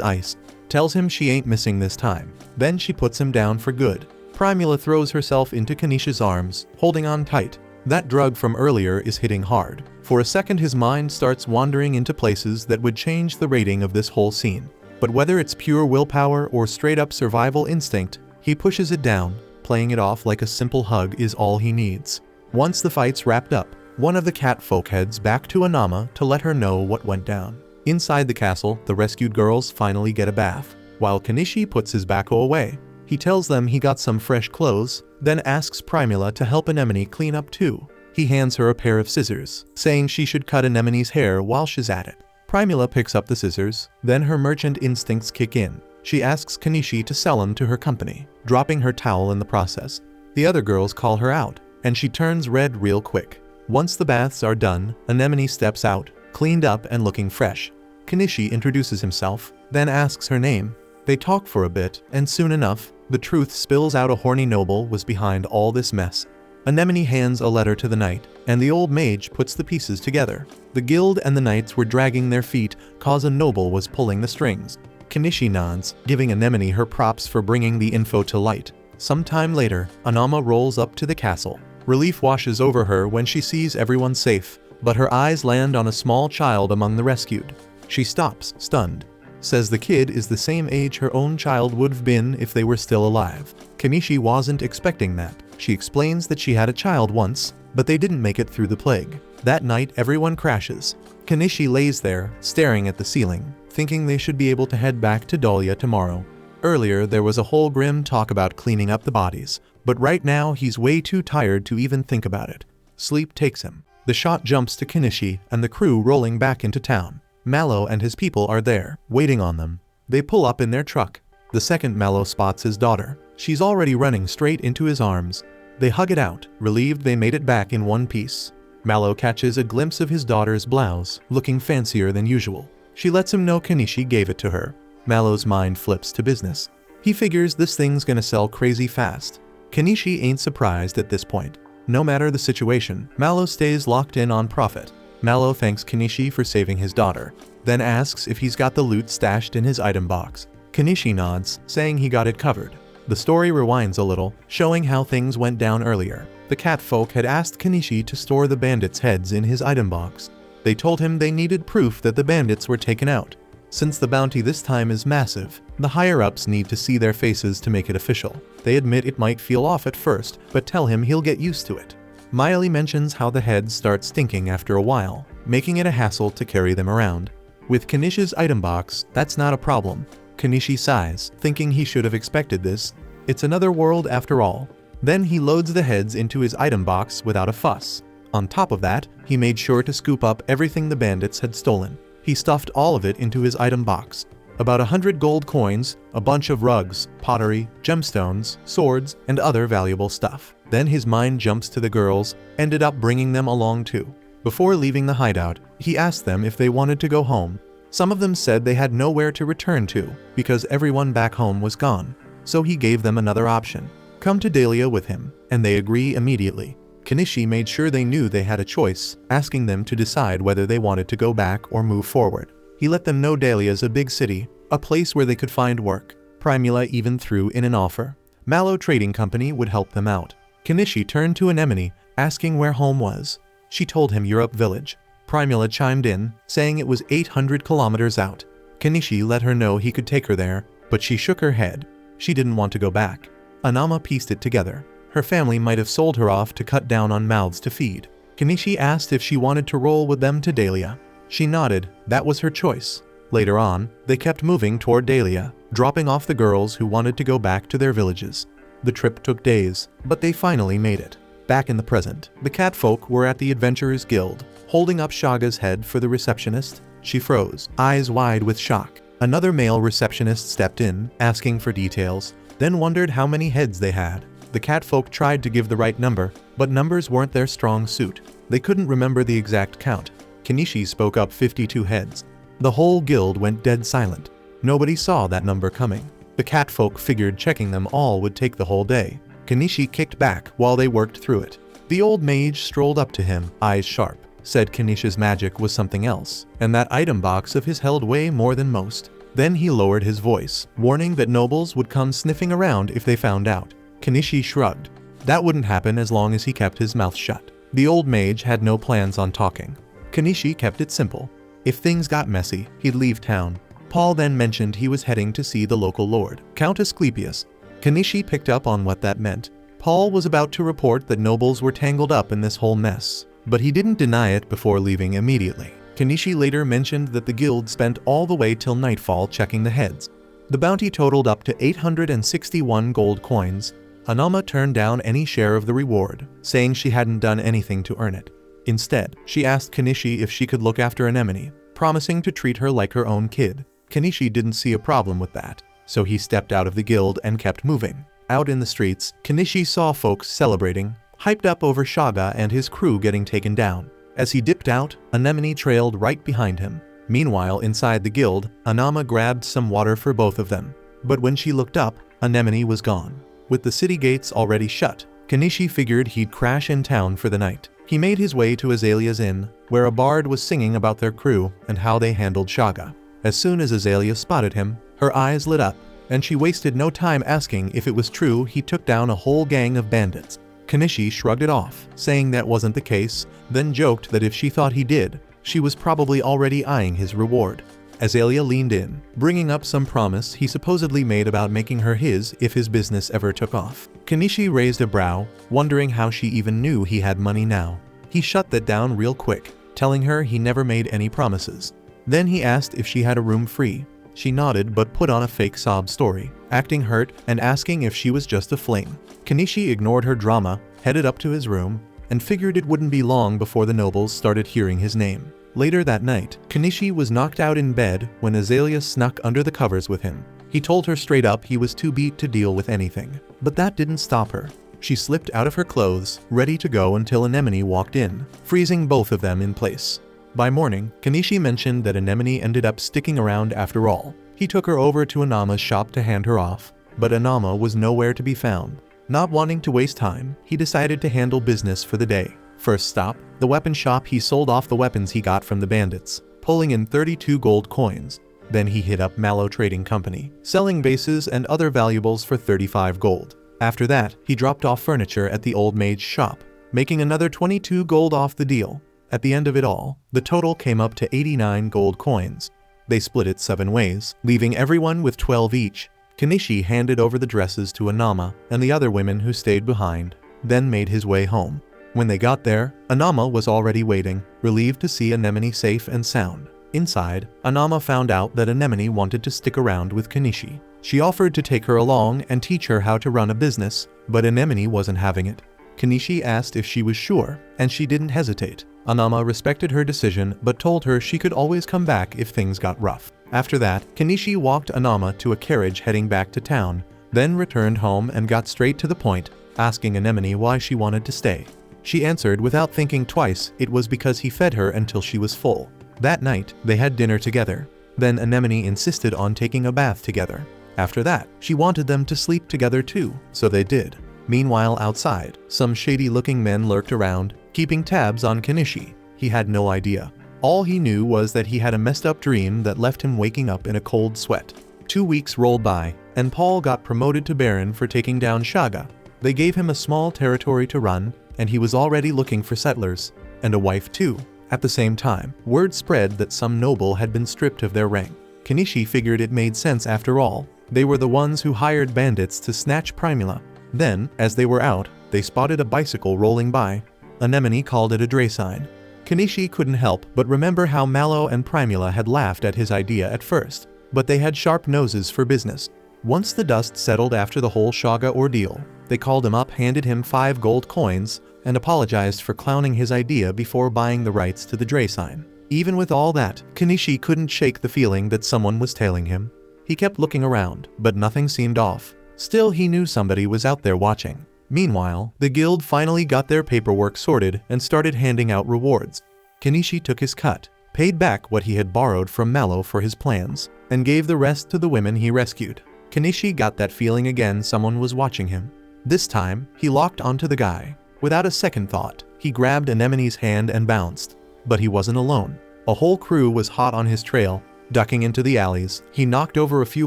ice, tells him she ain't missing this time. Then she puts him down for good. Primula throws herself into Kanishi's arms, holding on tight. That drug from earlier is hitting hard. For a second his mind starts wandering into places that would change the rating of this whole scene. But whether it's pure willpower or straight-up survival instinct, he pushes it down. Playing it off like a simple hug is all he needs. Once the fight's wrapped up, one of the cat folk heads back to Anama to let her know what went down. Inside the castle, the rescued girls finally get a bath, while Kanishi puts his baco away. He tells them he got some fresh clothes, then asks Primula to help Anemone clean up too. He hands her a pair of scissors, saying she should cut Anemone's hair while she's at it. Primula picks up the scissors, then her merchant instincts kick in. She asks Kanishi to sell him to her company, dropping her towel in the process. The other girls call her out, and she turns red real quick. Once the baths are done, Anemone steps out, cleaned up and looking fresh. Kanishi introduces himself, then asks her name. They talk for a bit, and soon enough, the truth spills out. A horny noble was behind all this mess. Anemone hands a letter to the knight, and the old mage puts the pieces together. The guild and the knights were dragging their feet cause a noble was pulling the strings. Kanishi nods, giving Anemone her props for bringing the info to light. Sometime later, Anama rolls up to the castle. Relief washes over her when she sees everyone safe, but her eyes land on a small child among the rescued. She stops, stunned. Says the kid is the same age her own child would have been if they were still alive. Kanishi wasn't expecting that. She explains that she had a child once, but they didn't make it through the plague. That night everyone crashes. Kanishi lays there, staring at the ceiling, thinking they should be able to head back to Dahlia tomorrow. Earlier there was a whole grim talk about cleaning up the bodies, but right now he's way too tired to even think about it. Sleep takes him. The shot jumps to Kanishi and the crew rolling back into town. Mallow and his people are there, waiting on them. They pull up in their truck. The second Mallow spots his daughter. She's already running straight into his arms. They hug it out, relieved they made it back in one piece. Mallow catches a glimpse of his daughter's blouse, looking fancier than usual. She lets him know Kanishi gave it to her. Mallow's mind flips to business. He figures this thing's gonna sell crazy fast. Kanishi ain't surprised at this point. No matter the situation, Mallow stays locked in on profit. Mallow thanks Kanishi for saving his daughter, then asks if he's got the loot stashed in his item box. Kanishi nods, saying he got it covered. The story rewinds a little, showing how things went down earlier. The catfolk had asked Kanishi to store the bandits' heads in his item box. They told him they needed proof that the bandits were taken out. Since the bounty this time is massive, the higher-ups need to see their faces to make it official. They admit it might feel off at first, but tell him he'll get used to it. Miley mentions how the heads start stinking after a while, making it a hassle to carry them around. With Kanishi's item box, that's not a problem. Kanishi sighs, thinking he should have expected this. It's another world after all. Then he loads the heads into his item box without a fuss. On top of that, he made sure to scoop up everything the bandits had stolen. He stuffed all of it into his item box. About 100 gold coins, a bunch of rugs, pottery, gemstones, swords, and other valuable stuff. Then his mind jumps to the girls, ended up bringing them along too. Before leaving the hideout, he asked them if they wanted to go home. Some of them said they had nowhere to return to, because everyone back home was gone. So he gave them another option. Come to Dahlia with him, and they agree immediately. Kanishi made sure they knew they had a choice, asking them to decide whether they wanted to go back or move forward. He let them know Dahlia's a big city, a place where they could find work. Primula even threw in an offer. Mallow Trading Company would help them out. Kanishi turned to Anemone, asking where home was. She told him Europe Village. Primula chimed in, saying it was 800 kilometers out. Kanishi let her know he could take her there, but she shook her head. She didn't want to go back. Anama pieced it together. Her family might have sold her off to cut down on mouths to feed. Kanishi asked if she wanted to roll with them to Dahlia. She nodded, that was her choice. Later on, they kept moving toward Dahlia, dropping off the girls who wanted to go back to their villages. The trip took days, but they finally made it. Back in the present, the catfolk were at the Adventurers Guild, holding up Shaga's head for the receptionist. She froze, eyes wide with shock. Another male receptionist stepped in, asking for details, then wondered how many heads they had. The catfolk tried to give the right number, but numbers weren't their strong suit. They couldn't remember the exact count. Kanishi spoke up 52 heads. The whole guild went dead silent. Nobody saw that number coming. The catfolk figured checking them all would take the whole day. Kenichi kicked back while they worked through it. The old mage strolled up to him, eyes sharp, said Kenishi's magic was something else, and that item box of his held way more than most. Then he lowered his voice, warning that nobles would come sniffing around if they found out. Kenichi shrugged. That wouldn't happen as long as he kept his mouth shut. The old mage had no plans on talking. Kenichi kept it simple. If things got messy, he'd leave town. Paul then mentioned he was heading to see the local lord, Count Asclepius. Kenichi picked up on what that meant. Paul was about to report that nobles were tangled up in this whole mess, but he didn't deny it before leaving immediately. Kenichi later mentioned that the guild spent all the way till nightfall checking the heads. The bounty totaled up to 861 gold coins. Anama turned down any share of the reward, saying she hadn't done anything to earn it. Instead, she asked Kenichi if she could look after Anemone, promising to treat her like her own kid. Kenichi didn't see a problem with that, so he stepped out of the guild and kept moving. Out in the streets, Kenichi saw folks celebrating, hyped up over Shaga and his crew getting taken down. As he dipped out, Anemone trailed right behind him. Meanwhile, inside the guild, Anama grabbed some water for both of them. But when she looked up, Anemone was gone. With the city gates already shut, Kenichi figured he'd crash in town for the night. He made his way to Azalea's inn, where a bard was singing about their crew and how they handled Shaga. As soon as Azalea spotted him, her eyes lit up, and she wasted no time asking if it was true he took down a whole gang of bandits. Kenichi shrugged it off, saying that wasn't the case, then joked that if she thought he did, she was probably already eyeing his reward. Azalea leaned in, bringing up some promise he supposedly made about making her his if his business ever took off. Kenichi raised a brow, wondering how she even knew he had money now. He shut that down real quick, telling her he never made any promises. Then he asked if she had a room free. She nodded but put on a fake sob story, acting hurt and asking if she was just a fling. Kenichi ignored her drama, headed up to his room, and figured it wouldn't be long before the nobles started hearing his name. Later that night, Kenichi was knocked out in bed when Azalea snuck under the covers with him. He told her straight up he was too beat to deal with anything. But that didn't stop her. She slipped out of her clothes, ready to go until Anemone walked in, freezing both of them in place. By morning, Kenichi mentioned that Anemone ended up sticking around after all. He took her over to Anama's shop to hand her off, but Anama was nowhere to be found. Not wanting to waste time, he decided to handle business for the day. First stop, the weapon shop. He sold off the weapons he got from the bandits, pulling in 32 gold coins. Then he hit up Mallow Trading Company, selling bases and other valuables for 35 gold. After that, he dropped off furniture at the old maid's shop, making another 22 gold off the deal. At the end of it all, the total came up to 89 gold coins. They split it 7 ways, leaving everyone with 12 each. Kenichi handed over the dresses to Anama and the other women who stayed behind, then made his way home. When they got there, Anama was already waiting, relieved to see Anemone safe and sound. Inside, Anama found out that Anemone wanted to stick around with Kenichi. She offered to take her along and teach her how to run a business, but Anemone wasn't having it. Kenichi asked if she was sure, and she didn't hesitate. Anama respected her decision but told her she could always come back if things got rough. After that, Kenichi walked Anama to a carriage heading back to town, then returned home and got straight to the point, asking Anemone why she wanted to stay. She answered without thinking twice it was because he fed her until she was full. That night, they had dinner together. Then Anemone insisted on taking a bath together. After that, she wanted them to sleep together too, so they did. Meanwhile outside, some shady-looking men lurked around, keeping tabs on Kenichi. He had no idea. All he knew was that he had a messed up dream that left him waking up in a cold sweat. 2 weeks rolled by, and Paul got promoted to Baron for taking down Shaga. They gave him a small territory to run, and he was already looking for settlers, and a wife too. At the same time, word spread that some noble had been stripped of their rank. Kenichi figured it made sense after all. They were the ones who hired bandits to snatch Primula. Then, as they were out, they spotted a bicycle rolling by. Anemone called it a dray sign. Kenichi couldn't help but remember how Mallow and Primula had laughed at his idea at first, but they had sharp noses for business. Once the dust settled after the whole Shaga ordeal, they called him up, handed him 5 gold coins, and apologized for clowning his idea before buying the rights to the dray sign. Even with all that, Kenichi couldn't shake the feeling that someone was tailing him. He kept looking around, but nothing seemed off. Still, he knew somebody was out there watching. Meanwhile, the guild finally got their paperwork sorted and started handing out rewards. Kenichi took his cut, paid back what he had borrowed from Mallow for his plans, and gave the rest to the women he rescued. Kenichi got that feeling again someone was watching him. This time, he locked onto the guy. Without a second thought, he grabbed Anemone's hand and bounced. But he wasn't alone. A whole crew was hot on his trail. Ducking into the alleys, he knocked over a few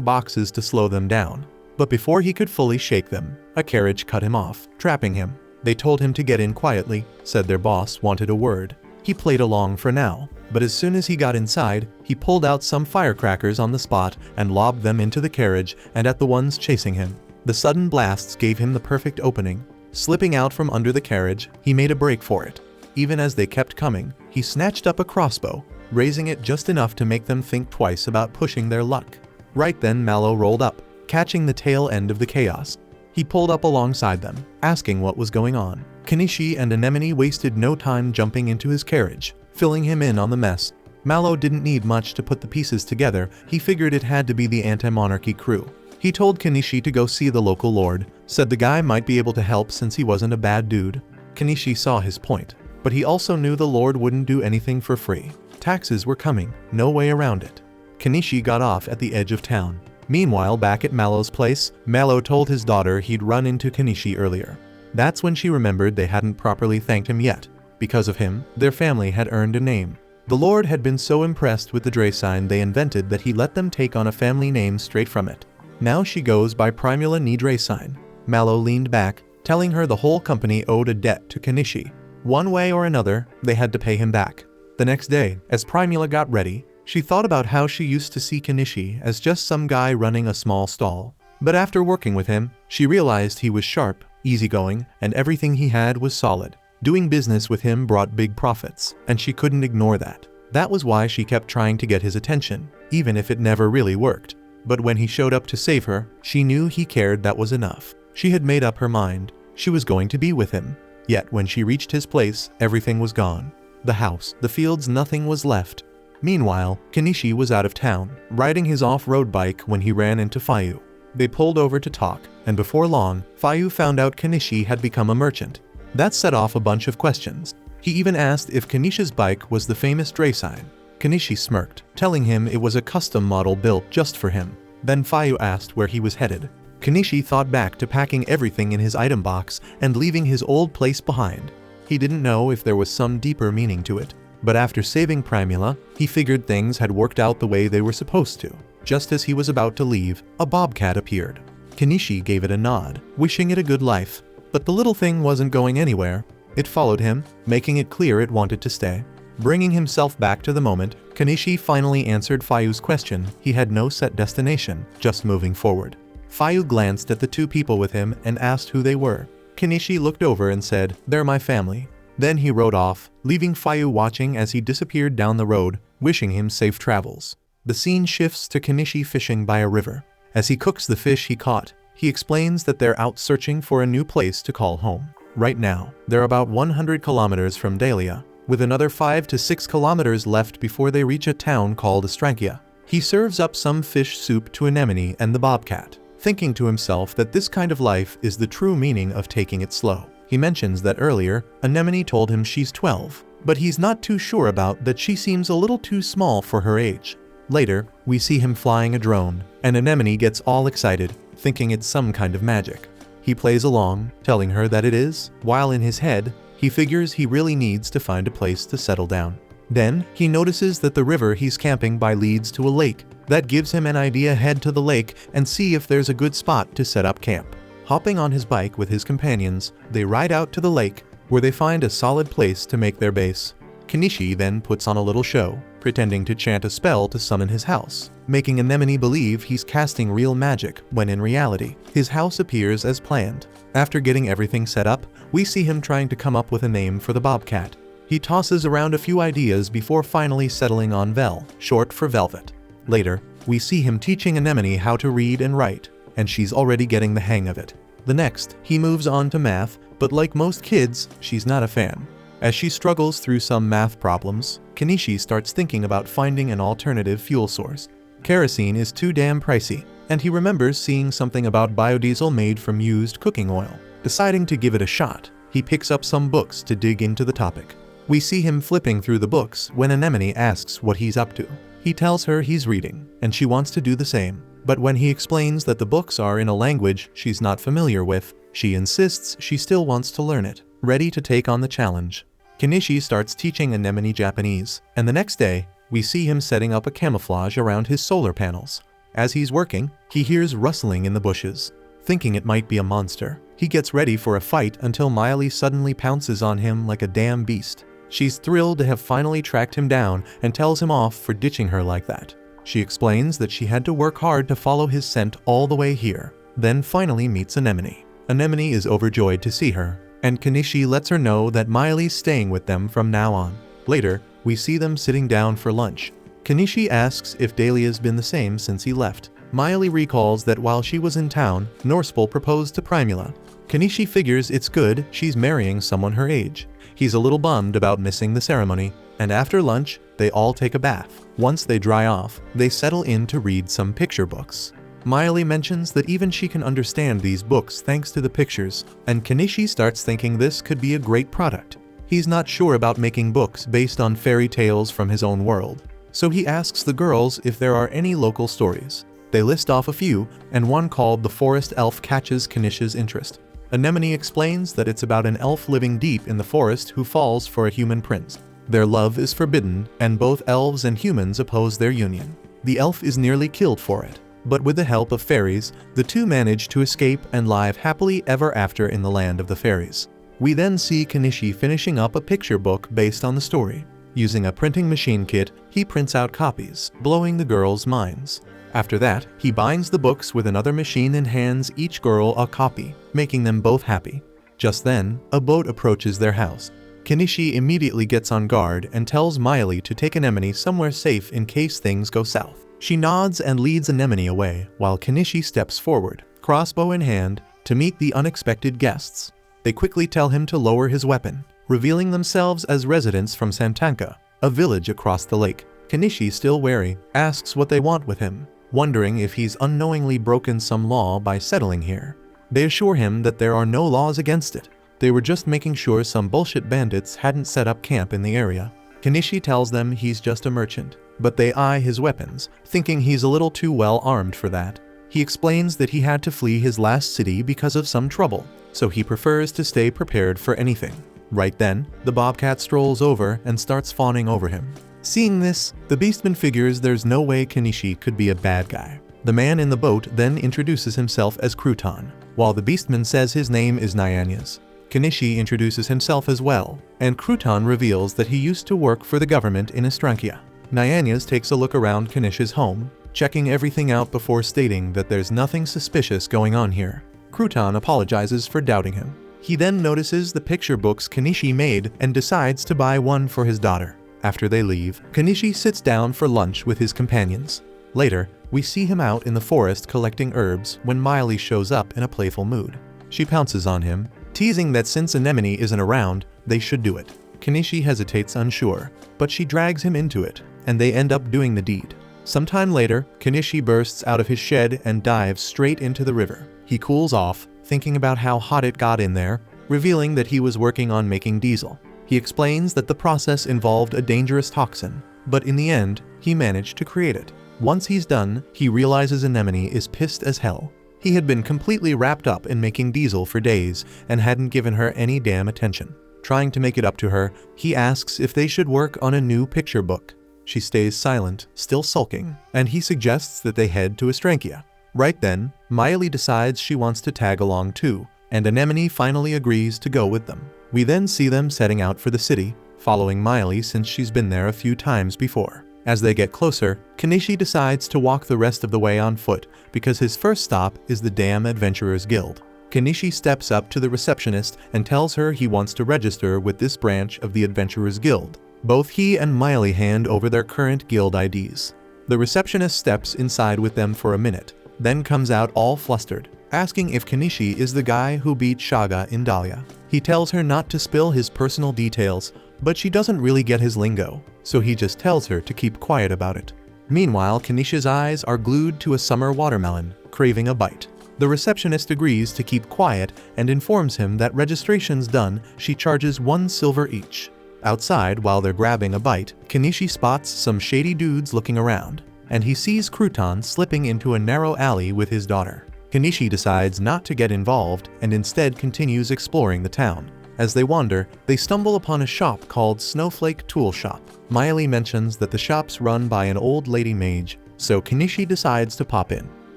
boxes to slow them down. But before he could fully shake them, a carriage cut him off, trapping him. They told him to get in quietly, said their boss wanted a word. He played along for now, but as soon as he got inside, he pulled out some firecrackers on the spot and lobbed them into the carriage and at the ones chasing him. The sudden blasts gave him the perfect opening. Slipping out from under the carriage, he made a break for it. Even as they kept coming, he snatched up a crossbow, raising it just enough to make them think twice about pushing their luck. Right then Mallow rolled up, catching the tail end of the chaos. He pulled up alongside them, asking what was going on. Kenichi and Anemone wasted no time jumping into his carriage, filling him in on the mess. Mallow didn't need much to put the pieces together. He figured it had to be the anti-monarchy crew. He told Kenichi to go see the local lord, said the guy might be able to help since he wasn't a bad dude. Kenichi saw his point, but he also knew the lord wouldn't do anything for free. Taxes were coming, no way around it. Kenichi got off at the edge of town. Meanwhile, back at Mallow's place, Mallow told his daughter he'd run into Kenichi earlier. That's when she remembered they hadn't properly thanked him yet. Because of him, their family had earned a name. The lord had been so impressed with the Dre sign they invented that he let them take on a family name straight from it. Now she goes by Primula ni Dre sign. Mallow leaned back, telling her the whole company owed a debt to Kenichi. One way or another, they had to pay him back. The next day, as Primula got ready, she thought about how she used to see Kenichi as just some guy running a small stall. But after working with him, she realized he was sharp, easygoing, and everything he had was solid. Doing business with him brought big profits, and she couldn't ignore that. That was why she kept trying to get his attention, even if it never really worked. But when he showed up to save her, she knew he cared. That was enough. She had made up her mind. She was going to be with him. Yet when she reached his place, everything was gone. The house, the fields, nothing was left. Meanwhile, Kenichi was out of town, riding his off-road bike when he ran into Fayu. They pulled over to talk, and before long, Fayu found out Kenichi had become a merchant. That set off a bunch of questions. He even asked if Kenichi's bike was the famous Dre sign. Kenichi smirked, telling him it was a custom model built just for him. Then Fayu asked where he was headed. Kenichi thought back to packing everything in his item box and leaving his old place behind. He didn't know if there was some deeper meaning to it. But after saving Primula, he figured things had worked out the way they were supposed to. Just as he was about to leave, a bobcat appeared. Kenichi gave it a nod, wishing it a good life. But the little thing wasn't going anywhere. It followed him, making it clear it wanted to stay. Bringing himself back to the moment, Kenichi finally answered Fayu's question. He had no set destination, just moving forward. Fayu glanced at the two people with him and asked who they were. Kenichi looked over and said, "They're my family." Then he rode off, leaving Fayu watching as he disappeared down the road, wishing him safe travels. The scene shifts to Kenichi fishing by a river. As he cooks the fish he caught, he explains that they're out searching for a new place to call home. Right now, they're about 100 kilometers from Dahlia, with another 5 to 6 kilometers left before they reach a town called Astrankia. He serves up some fish soup to Anemone and the bobcat, thinking to himself that this kind of life is the true meaning of taking it slow. He mentions that earlier, Anemone told him she's 12, but he's not too sure about that. She seems a little too small for her age. Later, we see him flying a drone, and Anemone gets all excited, thinking it's some kind of magic. He plays along, telling her that it is, while in his head, he figures he really needs to find a place to settle down. Then, he notices that the river he's camping by leads to a lake. That gives him an idea. Head to the lake and see if there's a good spot to set up camp. Hopping on his bike with his companions, they ride out to the lake, where they find a solid place to make their base. Kenichi then puts on a little show, pretending to chant a spell to summon his house, making Anemone believe he's casting real magic, when in reality, his house appears as planned. After getting everything set up, we see him trying to come up with a name for the bobcat. He tosses around a few ideas before finally settling on Vel, short for velvet. Later, we see him teaching Anemone how to read and write, and she's already getting the hang of it. The next, he moves on to math, but like most kids, she's not a fan. As she struggles through some math problems, Kenichi starts thinking about finding an alternative fuel source. Kerosene is too damn pricey, and he remembers seeing something about biodiesel made from used cooking oil. Deciding to give it a shot, he picks up some books to dig into the topic. We see him flipping through the books when Anemone asks what he's up to. He tells her he's reading, and she wants to do the same. But when he explains that the books are in a language she's not familiar with, she insists she still wants to learn it, ready to take on the challenge. Kenichi starts teaching Anemone Japanese, and the next day, we see him setting up a camouflage around his solar panels. As he's working, he hears rustling in the bushes. Thinking it might be a monster, he gets ready for a fight until Miley suddenly pounces on him like a damn beast. She's thrilled to have finally tracked him down and tells him off for ditching her like that. She explains that she had to work hard to follow his scent all the way here, then finally meets Anemone. Anemone is overjoyed to see her, and Kenichi lets her know that Miley's staying with them from now on. Later, we see them sitting down for lunch. Kenichi asks if Dahlia's been the same since he left. Miley recalls that while she was in town, Norspel proposed to Primula. Kenichi figures it's good she's marrying someone her age. He's a little bummed about missing the ceremony, and after lunch, they all take a bath. Once they dry off, they settle in to read some picture books. Miley mentions that even she can understand these books thanks to the pictures, and Kenichi starts thinking this could be a great product. He's not sure about making books based on fairy tales from his own world, so he asks the girls if there are any local stories. They list off a few, and one called The Forest Elf catches Kenichi's interest. Anemone explains that it's about an elf living deep in the forest who falls for a human prince. Their love is forbidden, and both elves and humans oppose their union. The elf is nearly killed for it, but with the help of fairies, the two manage to escape and live happily ever after in the land of the fairies. We then see Kenichi finishing up a picture book based on the story. Using a printing machine kit, he prints out copies, blowing the girls' minds. After that, he binds the books with another machine and hands each girl a copy, making them both happy. Just then, a boat approaches their house. Kenichi immediately gets on guard and tells Miley to take Anemone somewhere safe in case things go south. She nods and leads Anemone away, while Kenichi steps forward, crossbow in hand, to meet the unexpected guests. They quickly tell him to lower his weapon, revealing themselves as residents from Santanka, a village across the lake. Kenichi, still wary, asks what they want with him, wondering if he's unknowingly broken some law by settling here. They assure him that there are no laws against it. They were just making sure some bullshit bandits hadn't set up camp in the area. Kenichi tells them he's just a merchant, but they eye his weapons, thinking he's a little too well armed for that. He explains that he had to flee his last city because of some trouble, so he prefers to stay prepared for anything. Right then, the bobcat strolls over and starts fawning over him. Seeing this, the beastman figures there's no way Kenichi could be a bad guy. The man in the boat then introduces himself as Crouton, while the beastman says his name is Nyanyas. Kenichi introduces himself as well, and Crouton reveals that he used to work for the government in Estrankia. Nyanyas takes a look around Kenichi's home, checking everything out before stating that there's nothing suspicious going on here. Crouton apologizes for doubting him. He then notices the picture books Kenichi made and decides to buy one for his daughter. After they leave, Kenichi sits down for lunch with his companions. Later, we see him out in the forest collecting herbs when Miley shows up in a playful mood. She pounces on him, teasing that since Anemone isn't around, they should do it. Kenichi hesitates, unsure, but she drags him into it, and they end up doing the deed. Sometime later, Kenichi bursts out of his shed and dives straight into the river. He cools off, thinking about how hot it got in there, revealing that he was working on making diesel. He explains that the process involved a dangerous toxin, but in the end, he managed to create it. Once he's done, he realizes Anemone is pissed as hell. He had been completely wrapped up in making diesel for days and hadn't given her any damn attention. Trying to make it up to her, he asks if they should work on a new picture book. She stays silent, still sulking, and he suggests that they head to Estrankia. Right then, Miley decides she wants to tag along too, and Anemone finally agrees to go with them. We then see them setting out for the city, following Miley since she's been there a few times before. As they get closer, Kenichi decides to walk the rest of the way on foot because his first stop is the damn Adventurers Guild. Kenichi steps up to the receptionist and tells her he wants to register with this branch of the Adventurers Guild. Both he and Miley hand over their current guild IDs. The receptionist steps inside with them for a minute, then comes out all flustered, asking if Kenichi is the guy who beat Shaga in Dahlia. He tells her not to spill his personal details, but she doesn't really get his lingo, so he just tells her to keep quiet about it. Meanwhile, Kenichi's eyes are glued to a summer watermelon, craving a bite. The receptionist agrees to keep quiet and informs him that registration's done, she charges 1 silver each. Outside, while they're grabbing a bite, Kenichi spots some shady dudes looking around. and he sees Crouton slipping into a narrow alley with his daughter. Kenichi decides not to get involved and instead continues exploring the town. As they wander, they stumble upon a shop called Snowflake Tool Shop. Miley mentions that the shop's run by an old lady mage, so Kenichi decides to pop in.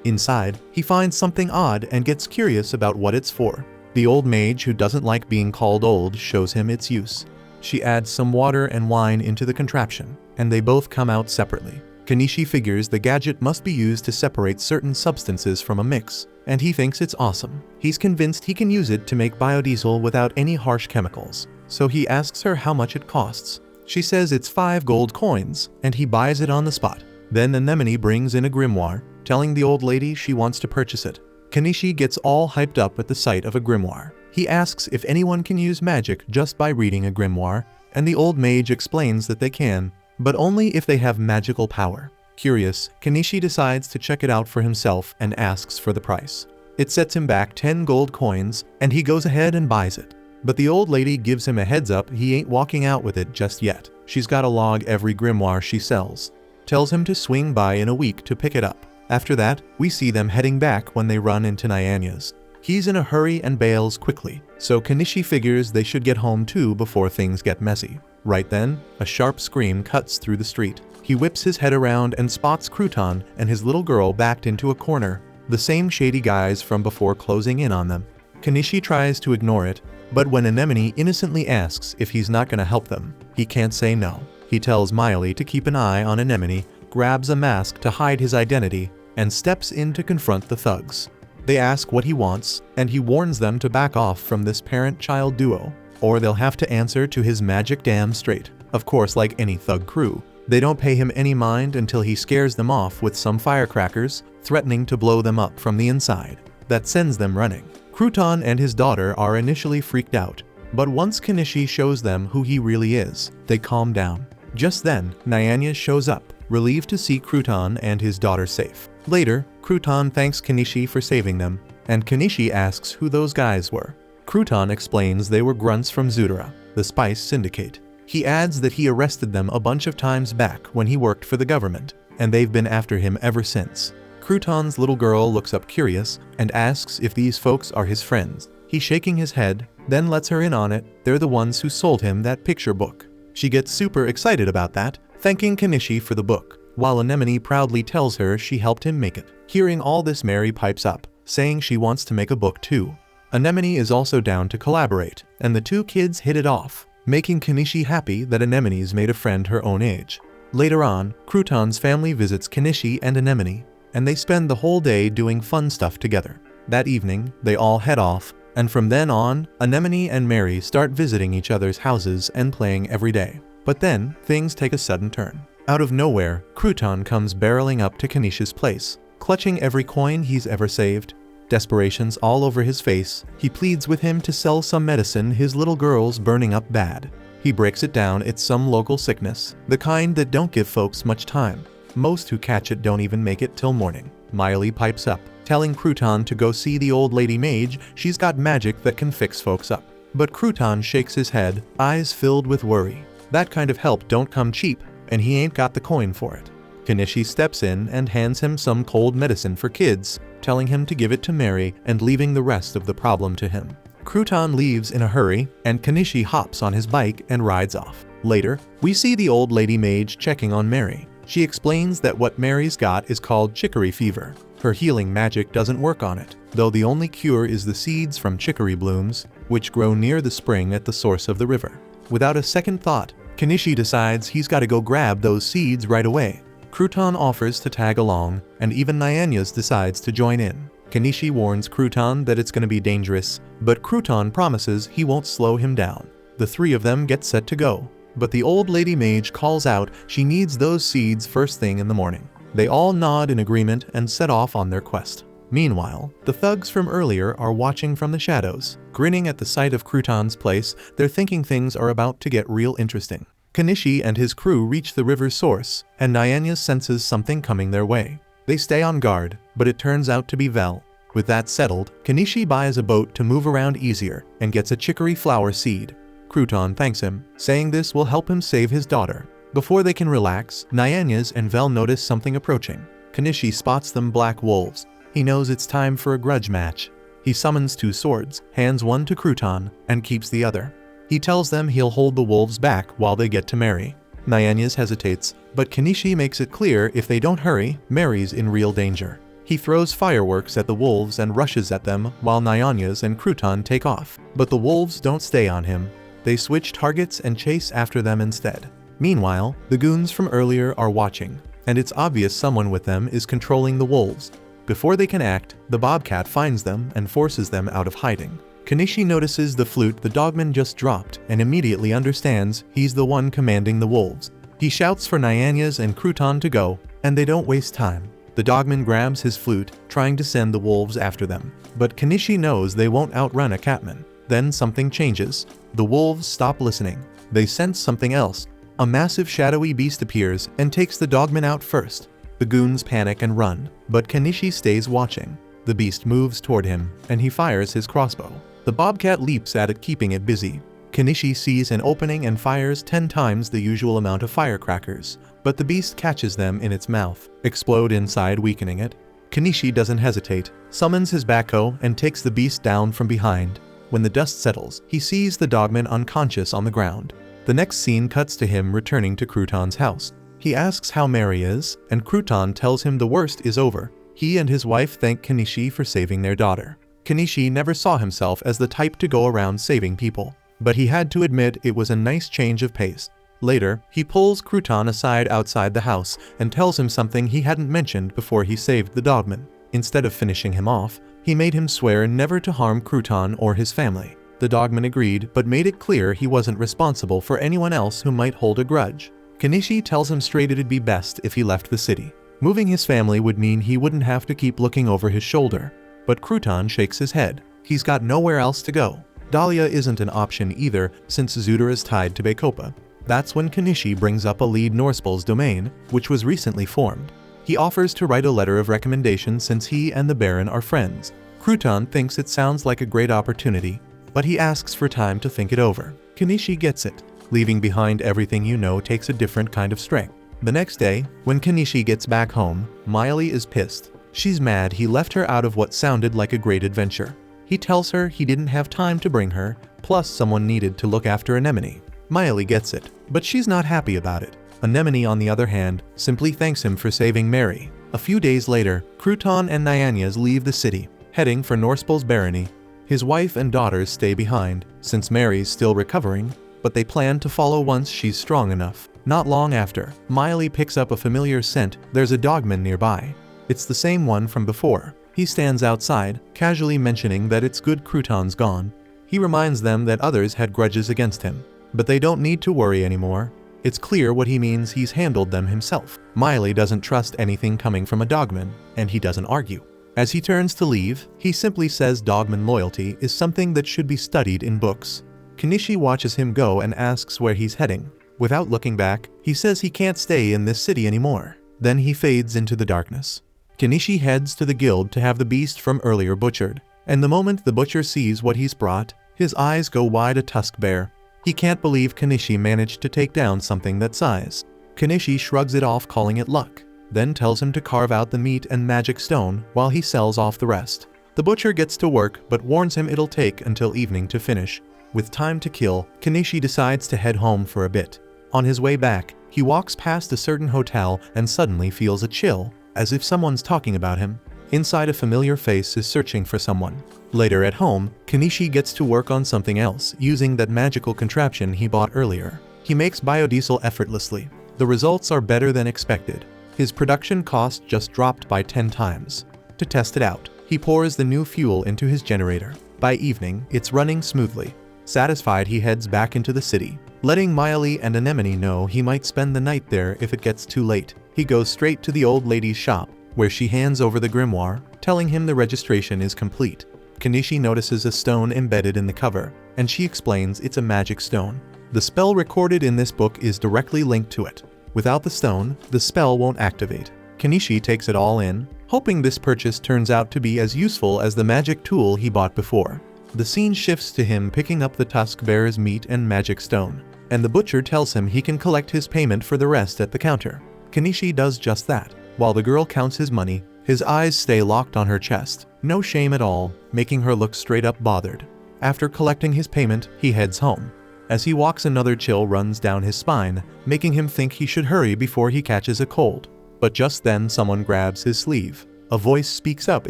Inside, he finds something odd and gets curious about what it's for. The old mage, who doesn't like being called old, shows him its use. She adds some water and wine into the contraption, and they both come out separately. Kenichi figures the gadget must be used to separate certain substances from a mix, and he thinks it's awesome. He's convinced he can use it to make biodiesel without any harsh chemicals, so he asks her how much it costs. She says it's 5 gold coins, and he buys it on the spot. Then Anemone brings in a grimoire, telling the old lady she wants to purchase it. Kenichi gets all hyped up at the sight of a grimoire. He asks if anyone can use magic just by reading a grimoire, and the old mage explains that they can, but only if they have magical power. Curious, Kenichi decides to check it out for himself and asks for the price. It sets him back 10 gold coins, and he goes ahead and buys it. But the old lady gives him a heads up he ain't walking out with it just yet. She's gotta log every grimoire she sells. Tells him to swing by in a week to pick it up. After that, we see them heading back when they run into Nyanya's. He's in a hurry and bails quickly, so Kenichi figures they should get home too before things get messy. Right then, a sharp scream cuts through the street. He whips his head around and spots Crouton and his little girl backed into a corner, the same shady guys from before closing in on them. Kenichi tries to ignore it, but when Anemone innocently asks if he's not gonna help them, he can't say no. He tells Miley to keep an eye on Anemone, grabs a mask to hide his identity, and steps in to confront the thugs. They ask what he wants, and he warns them to back off from this parent-child duo, or they'll have to answer to his magic dam straight. Of course, like any thug crew, they don't pay him any mind until he scares them off with some firecrackers, threatening to blow them up from the inside. That sends them running. Crouton and his daughter are initially freaked out, but once Kenichi shows them who he really is, they calm down. Just then, Nyanya shows up, relieved to see Crouton and his daughter safe. Later, Crouton thanks Kenichi for saving them, and Kenichi asks who those guys were. Crouton explains they were grunts from Zutara, the Spice Syndicate. He adds that he arrested them a bunch of times back when he worked for the government, and they've been after him ever since. Crouton's little girl looks up curious and asks if these folks are his friends. He's shaking his head, then lets her in on it. They're the ones who sold him that picture book. She gets super excited about that, thanking Kenichi for the book, while Anemone proudly tells her she helped him make it. Hearing all this, Mary pipes up, saying she wants to make a book too. Anemone is also down to collaborate, and the two kids hit it off, making Kenichi happy that Anemone's made a friend her own age. Later on, Crouton's family visits Kenichi and Anemone, and they spend the whole day doing fun stuff together. That evening, they all head off, and from then on, Anemone and Mary start visiting each other's houses and playing every day. But then, things take a sudden turn. Out of nowhere, Crouton comes barreling up to Kenichi's place, clutching every coin he's ever saved. Desperation's all over his face. He pleads with him to sell some medicine his little girl's burning up bad. He breaks it down it's some local sickness, the kind that don't give folks much time. Most who catch it don't even make it till morning. Miley pipes up, telling Crouton to go see the old lady mage. She's got magic that can fix folks up. But Crouton shakes his head, eyes filled with worry. That kind of help don't come cheap, and he ain't got the coin for it. Kenichi steps in and hands him some cold medicine for kids, telling him to give it to Mary and leaving the rest of the problem to him. Crouton leaves in a hurry, and Kenichi hops on his bike and rides off. Later, we see the old lady mage checking on Mary. She explains that what Mary's got is called chicory fever. Her healing magic doesn't work on it, though the only cure is the seeds from chicory blooms, which grow near the spring at the source of the river. Without a second thought, Kenichi decides he's got to go grab those seeds right away. Crouton offers to tag along, and even Nyanya's decides to join in. Kenichi warns Crouton that it's going to be dangerous, but Crouton promises he won't slow him down. The three of them get set to go, but the old lady mage calls out she needs those seeds first thing in the morning. They all nod in agreement and set off on their quest. Meanwhile, the thugs from earlier are watching from the shadows. Grinning at the sight of Crouton's place, they're thinking things are about to get real interesting. Kenichi and his crew reach the river's source, and Nyanya senses something coming their way. They stay on guard, but it turns out to be Vel. With that settled, Kenichi buys a boat to move around easier and gets a chicory flower seed. Crouton thanks him, saying this will help him save his daughter. Before they can relax, Nyanya's and Vel notice something approaching. Kenichi spots them black wolves. He knows it's time for a grudge match. He summons 2 swords, hands one to Crouton, and keeps the other. He tells them he'll hold the wolves back while they get to Mary. Nyanya's hesitates, but Kenichi makes it clear if they don't hurry, Mary's in real danger. He throws fireworks at the wolves and rushes at them while Nyanya's and Crouton take off. But the wolves don't stay on him. They switch targets and chase after them instead. Meanwhile, the goons from earlier are watching, and it's obvious someone with them is controlling the wolves. Before they can act, the bobcat finds them and forces them out of hiding. Kenichi notices the flute the dogman just dropped and immediately understands he's the one commanding the wolves. He shouts for Nyanya's and Crouton to go, and they don't waste time. The dogman grabs his flute, trying to send the wolves after them. But Kenichi knows they won't outrun a catman. Then something changes. The wolves stop listening. They sense something else. A massive shadowy beast appears and takes the dogman out first. The goons panic and run, but Kenichi stays watching. The beast moves toward him, and he fires his crossbow. The bobcat leaps at it, keeping it busy. Kenichi sees an opening and fires 10 times the usual amount of firecrackers, but the beast catches them in its mouth, explode inside, weakening it. Kenichi doesn't hesitate, summons his backhoe and takes the beast down from behind. When the dust settles, he sees the dogman unconscious on the ground. The next scene cuts to him returning to Crouton's house. He asks how Mary is, and Crouton tells him the worst is over. He and his wife thank Kenichi for saving their daughter. Kenichi never saw himself as the type to go around saving people, but he had to admit it was a nice change of pace. Later, he pulls Crouton aside outside the house and tells him something he hadn't mentioned before he saved the dogman. Instead of finishing him off, he made him swear never to harm Crouton or his family. The dogman agreed, but made it clear he wasn't responsible for anyone else who might hold a grudge. Kenichi tells him straight it'd be best if he left the city. Moving his family would mean he wouldn't have to keep looking over his shoulder. But Crouton shakes his head. He's got nowhere else to go. Dahlia isn't an option either, since Zuder is tied to Bacopa. That's when Kenichi brings up a lead Norspol's domain, which was recently formed. He offers to write a letter of recommendation since he and the Baron are friends. Crouton thinks it sounds like a great opportunity, but he asks for time to think it over. Kenichi gets it. Leaving behind everything you know takes a different kind of strength. The next day, when Kenichi gets back home, Miley is pissed. She's mad he left her out of what sounded like a great adventure. He tells her he didn't have time to bring her, plus someone needed to look after Anemone. Miley gets it, but she's not happy about it. Anemone, on the other hand, simply thanks him for saving Mary. A few days later, Crouton and Nyanya's leave the city, heading for Norspol's barony. His wife and daughters stay behind, since Mary's still recovering, but they plan to follow once she's strong enough. Not long after, Miley picks up a familiar scent. There's a dogman nearby. It's the same one from before. He stands outside, casually mentioning that it's good Crouton's gone. He reminds them that others had grudges against him, but they don't need to worry anymore. It's clear what he means, he's handled them himself. Miley doesn't trust anything coming from a dogman, and he doesn't argue. As he turns to leave, he simply says dogman loyalty is something that should be studied in books. Kenichi watches him go and asks where he's heading. Without looking back, he says he can't stay in this city anymore. Then he fades into the darkness. Kenichi heads to the guild to have the beast from earlier butchered, and the moment the butcher sees what he's brought, his eyes go wide. A tusked bear. He can't believe Kenichi managed to take down something that size. Kenichi shrugs it off, calling it luck, then tells him to carve out the meat and magic stone while he sells off the rest. The butcher gets to work but warns him it'll take until evening to finish. With time to kill, Kenichi decides to head home for a bit. On his way back, he walks past a certain hotel and suddenly feels a chill, as if someone's talking about him. Inside, a familiar face is searching for someone. Later at home, Kenichi gets to work on something else using that magical contraption he bought earlier. He makes biodiesel effortlessly. The results are better than expected. His production cost just dropped by 10 times. To test it out, he pours the new fuel into his generator. By evening, it's running smoothly. Satisfied, he heads back into the city, letting Miley and Anemone know he might spend the night there if it gets too late. He goes straight to the old lady's shop, where she hands over the grimoire, telling him the registration is complete. Kenichi notices a stone embedded in the cover, and she explains it's a magic stone. The spell recorded in this book is directly linked to it. Without the stone, the spell won't activate. Kenichi takes it all in, hoping this purchase turns out to be as useful as the magic tool he bought before. The scene shifts to him picking up the tusk bear's meat and magic stone. and the butcher tells him he can collect his payment for the rest at the counter. Kenichi does just that. While the girl counts his money, his eyes stay locked on her chest. No shame at all, making her look straight up bothered. After collecting his payment, he heads home. As he walks, another chill runs down his spine, making him think he should hurry before he catches a cold. But just then someone grabs his sleeve. A voice speaks up,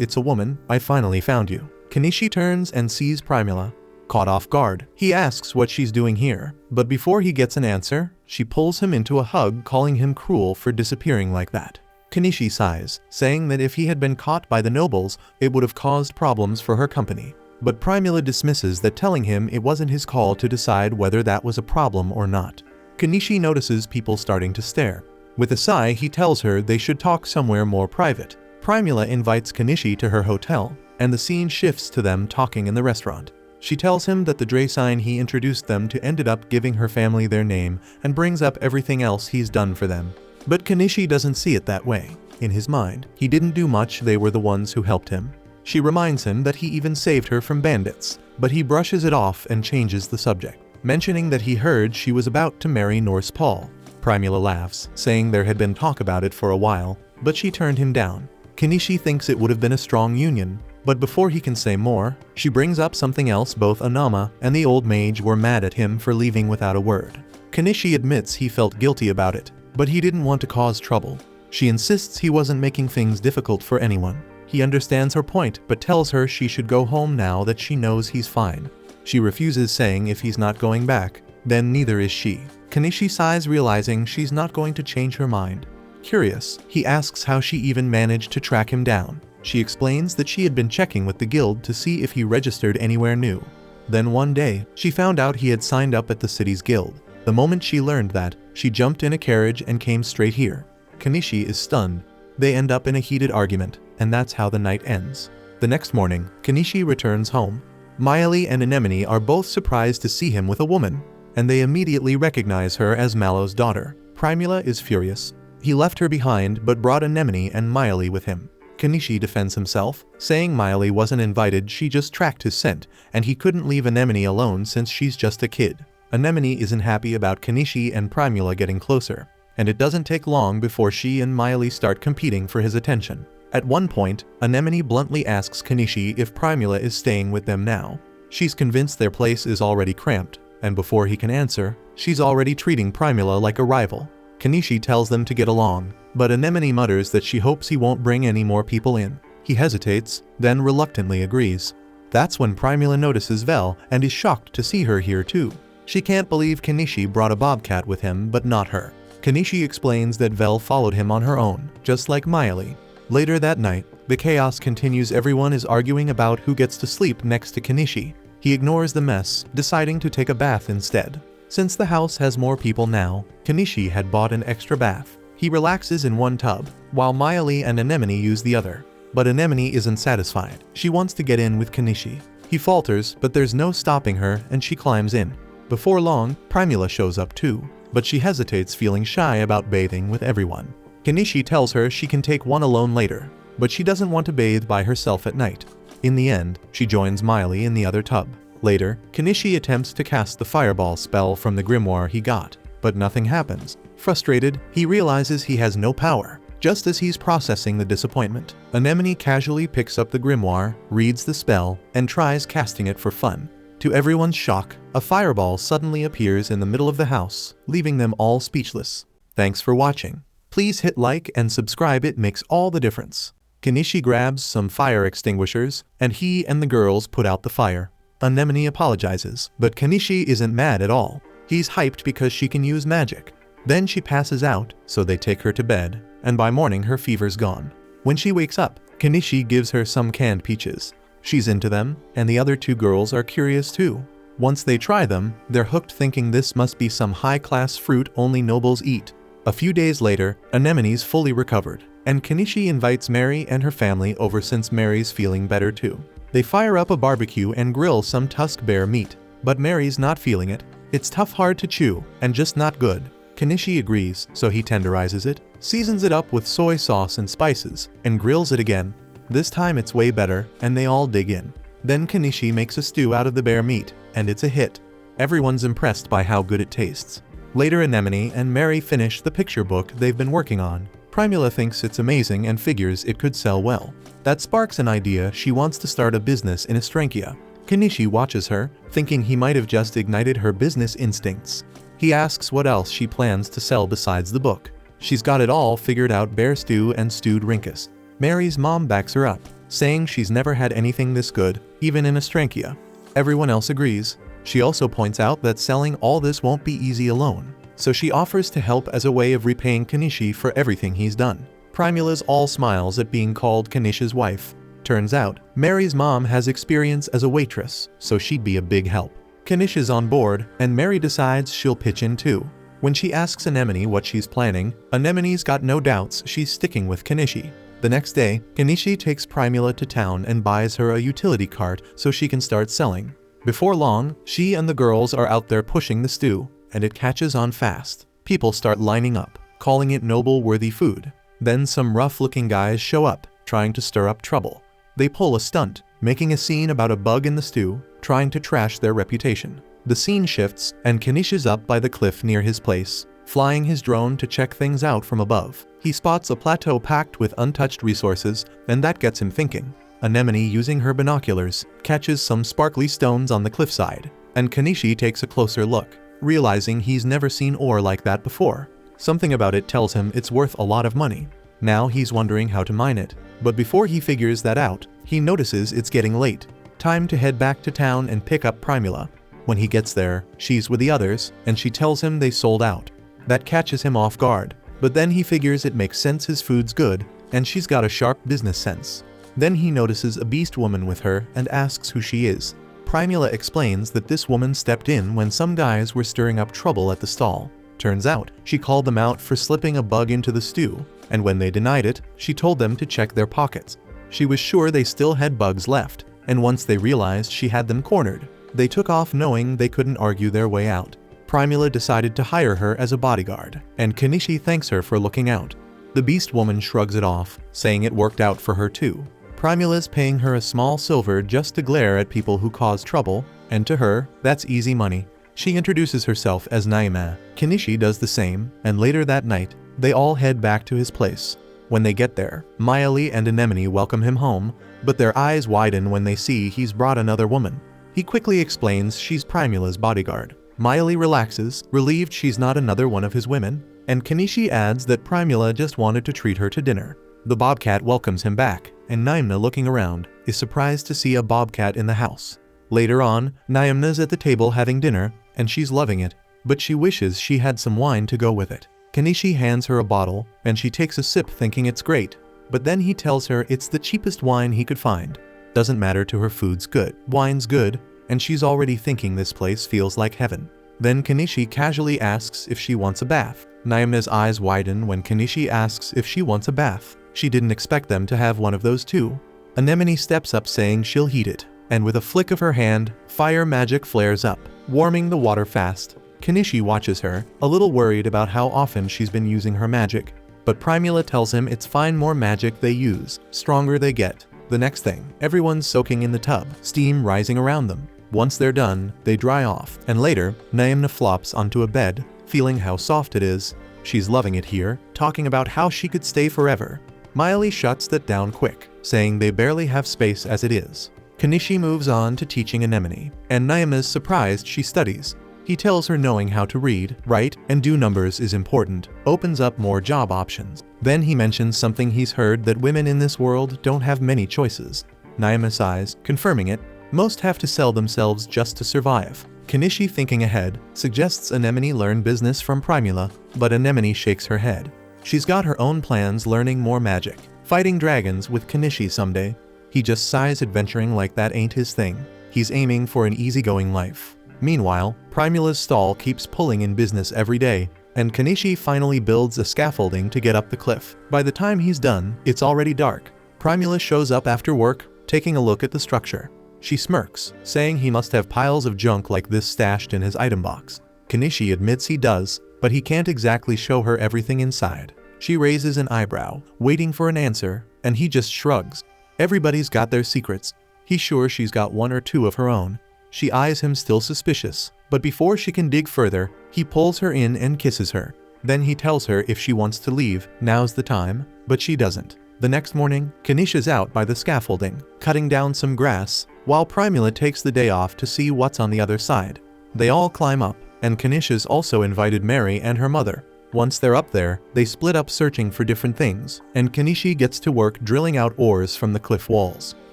"It's a woman, I finally found you." Kenichi turns and sees Primula. Caught off guard, he asks what she's doing here, but before he gets an answer, she pulls him into a hug, calling him cruel for disappearing like that. Kenichi sighs, saying that if he had been caught by the nobles, it would have caused problems for her company. But Primula dismisses that, telling him it wasn't his call to decide whether that was a problem or not. Kenichi notices people starting to stare. With a sigh, he tells her they should talk somewhere more private. Primula invites Kenichi to her hotel, and the scene shifts to them talking in the restaurant. She tells him that the Drasign he introduced them to ended up giving her family their name, and brings up everything else he's done for them. But Kenichi doesn't see it that way. In his mind, he didn't do much, they were the ones who helped him. She reminds him that he even saved her from bandits, but he brushes it off and changes the subject, mentioning that he heard she was about to marry Norse Paul. Primula laughs, saying there had been talk about it for a while, but she turned him down. Kenichi thinks it would have been a strong union, but before he can say more, she brings up something else. Both Anama and the old mage were mad at him for leaving without a word. Kenichi admits he felt guilty about it, but he didn't want to cause trouble. She insists he wasn't making things difficult for anyone. He understands her point, but tells her she should go home now that she knows he's fine. She refuses, saying if he's not going back, then neither is she. Kenichi sighs, realizing she's not going to change her mind. Curious, he asks how she even managed to track him down. She explains that she had been checking with the guild to see if he registered anywhere new. Then one day, she found out he had signed up at the city's guild. The moment she learned that, she jumped in a carriage and came straight here. Kenichi is stunned. They end up in a heated argument, and that's how the night ends. The next morning, Kenichi returns home. Miley and Anemone are both surprised to see him with a woman, and they immediately recognize her as Mallow's daughter. Primula is furious. He left her behind but brought Anemone and Miley with him. Kenichi defends himself, saying Miley wasn't invited, she just tracked his scent, and he couldn't leave Anemone alone since she's just a kid. Anemone isn't happy about Kenichi and Primula getting closer, and it doesn't take long before she and Miley start competing for his attention. At one point, Anemone bluntly asks Kenichi if Primula is staying with them now. She's convinced their place is already cramped, and before he can answer, she's already treating Primula like a rival. Kenichi tells them to get along, but Anemone mutters that she hopes he won't bring any more people in. He hesitates, then reluctantly agrees. That's when Primula notices Vel and is shocked to see her here too. She can't believe Kenichi brought a bobcat with him, but not her. Kenichi explains that Vel followed him on her own, just like Miley. Later that night, the chaos continues. Everyone is arguing about who gets to sleep next to Kenichi. He ignores the mess, deciding to take a bath instead. Since the house has more people now, Kenichi had bought an extra bath. He relaxes in one tub, while Miley and Anemone use the other. But Anemone isn't satisfied. She wants to get in with Kenichi. He falters, but there's no stopping her, and she climbs in. Before long, Primula shows up too, but she hesitates, feeling shy about bathing with everyone. Kenichi tells her she can take one alone later, but she doesn't want to bathe by herself at night. In the end, she joins Miley in the other tub. Later, Kenichi attempts to cast the fireball spell from the grimoire he got, but nothing happens. Frustrated, he realizes he has no power. Just as he's processing the disappointment, Anemone casually picks up the grimoire, reads the spell, and tries casting it for fun. To everyone's shock, a fireball suddenly appears in the middle of the house, leaving them all speechless. Thanks for watching. Please hit like and subscribe, it makes all the difference. Kenichi grabs some fire extinguishers, and he and the girls put out the fire. Anemone apologizes, but Kenichi isn't mad at all. He's hyped because she can use magic. Then she passes out, so they take her to bed, and by morning her fever's gone. When she wakes up, Kenichi gives her some canned peaches. She's into them, and the other two girls are curious too. Once they try them, they're hooked, thinking this must be some high-class fruit only nobles eat. A few days later, Anemone's fully recovered, and Kenichi invites Mary and her family over since Mary's feeling better too. They fire up a barbecue and grill some tusk bear meat, but Mary's not feeling it. It's tough, hard to chew, and just not good. Kenichi agrees, so he tenderizes it, seasons it up with soy sauce and spices, and grills it again. This time it's way better, and they all dig in. Then Kenichi makes a stew out of the bear meat, and it's a hit. Everyone's impressed by how good it tastes. Later, Anemone and Mary finish the picture book they've been working on. Primula thinks it's amazing and figures it could sell well. That sparks an idea. She wants to start a business in Astrankia. Kenichi watches her, thinking he might have just ignited her business instincts. He asks what else she plans to sell besides the book. She's got it all figured out: bear stew and stewed rinkus. Mary's mom backs her up, saying she's never had anything this good, even in Astrankia. Everyone else agrees. She also points out that selling all this won't be easy alone, so she offers to help as a way of repaying Kenichi for everything he's done. Primula's all smiles at being called Kenishi's wife. Turns out, Mary's mom has experience as a waitress, so she'd be a big help. Kenishi's on board, and Mary decides she'll pitch in too. When she asks Anemone what she's planning, Anemone's got no doubts she's sticking with Kenichi. The next day, Kenichi takes Primula to town and buys her a utility cart so she can start selling. Before long, she and the girls are out there pushing the stew, and it catches on fast. People start lining up, calling it noble-worthy food. Then some rough-looking guys show up, trying to stir up trouble. They pull a stunt, making a scene about a bug in the stew, trying to trash their reputation. The scene shifts, and Kenishi's up by the cliff near his place, flying his drone to check things out from above. He spots a plateau packed with untouched resources, and that gets him thinking. Anemone, using her binoculars, catches some sparkly stones on the cliffside, and Kenichi takes a closer look, realizing he's never seen ore like that before. Something about it tells him it's worth a lot of money. Now he's wondering how to mine it, but before he figures that out, he notices it's getting late. Time to head back to town and pick up Primula. When he gets there, she's with the others, and she tells him they sold out. That catches him off guard, but then he figures it makes sense, his food's good, and she's got a sharp business sense. Then he notices a beast woman with her and asks who she is. Primula explains that this woman stepped in when some guys were stirring up trouble at the stall. Turns out, she called them out for slipping a bug into the stew, and when they denied it, she told them to check their pockets. She was sure they still had bugs left, and once they realized she had them cornered, they took off knowing they couldn't argue their way out. Primula decided to hire her as a bodyguard, and Kenichi thanks her for looking out. The beast woman shrugs it off, saying it worked out for her too. Primula's paying her a small silver just to glare at people who cause trouble, and to her, that's easy money. She introduces herself as Naima. Kenichi does the same, and later that night, they all head back to his place. When they get there, Miley and Anemone welcome him home, but their eyes widen when they see he's brought another woman. He quickly explains she's Primula's bodyguard. Miley relaxes, relieved she's not another one of his women, and Kenichi adds that Primula just wanted to treat her to dinner. The bobcat welcomes him back, and Naimna, looking around, is surprised to see a bobcat in the house. Later on, Naimna's at the table having dinner, and she's loving it, but she wishes she had some wine to go with it. Kenichi hands her a bottle, and she takes a sip thinking it's great, but then he tells her it's the cheapest wine he could find. Doesn't matter to her, food's good, wine's good, and she's already thinking this place feels like heaven. Then Kenichi casually asks if she wants a bath. Naimna's eyes widen when Kenichi asks if she wants a bath. She didn't expect them to have one of those too. Anemone steps up saying she'll heat it, and with a flick of her hand, fire magic flares up, warming the water fast. Kenichi watches her, a little worried about how often she's been using her magic, but Primula tells him it's fine, more magic they use, stronger they get. The next thing, everyone's soaking in the tub, steam rising around them. Once they're done, they dry off, and later, Naimna flops onto a bed, feeling how soft it is. She's loving it here, talking about how she could stay forever. Miley shuts that down quick, saying they barely have space as it is. Kenichi moves on to teaching Anemone, and Naimna's surprised she studies. He tells her knowing how to read, write, and do numbers is important, opens up more job options. Then he mentions something he's heard, that women in this world don't have many choices. Naima sighs, confirming it. Most have to sell themselves just to survive. Kenichi, thinking ahead, suggests Anemone learn business from Primula, but Anemone shakes her head. She's got her own plans, learning more magic, fighting dragons with Kenichi someday. He just sighs, adventuring like that ain't his thing. He's aiming for an easygoing life. Meanwhile, Primula's stall keeps pulling in business every day, and Kenichi finally builds a scaffolding to get up the cliff. By the time he's done, it's already dark. Primula shows up after work, taking a look at the structure. She smirks, saying he must have piles of junk like this stashed in his item box. Kenichi admits he does, but he can't exactly show her everything inside. She raises an eyebrow, waiting for an answer, and he just shrugs. Everybody's got their secrets. He's sure she's got one or two of her own. She eyes him still suspicious, but before she can dig further, he pulls her in and kisses her. Then he tells her if she wants to leave, now's the time, but she doesn't. The next morning, Kanisha's out by the scaffolding, cutting down some grass, while Primula takes the day off to see what's on the other side. They all climb up, and Kanisha's also invited Mary and her mother. Once they're up there, they split up searching for different things, and Kanishi gets to work drilling out ores from the cliff walls.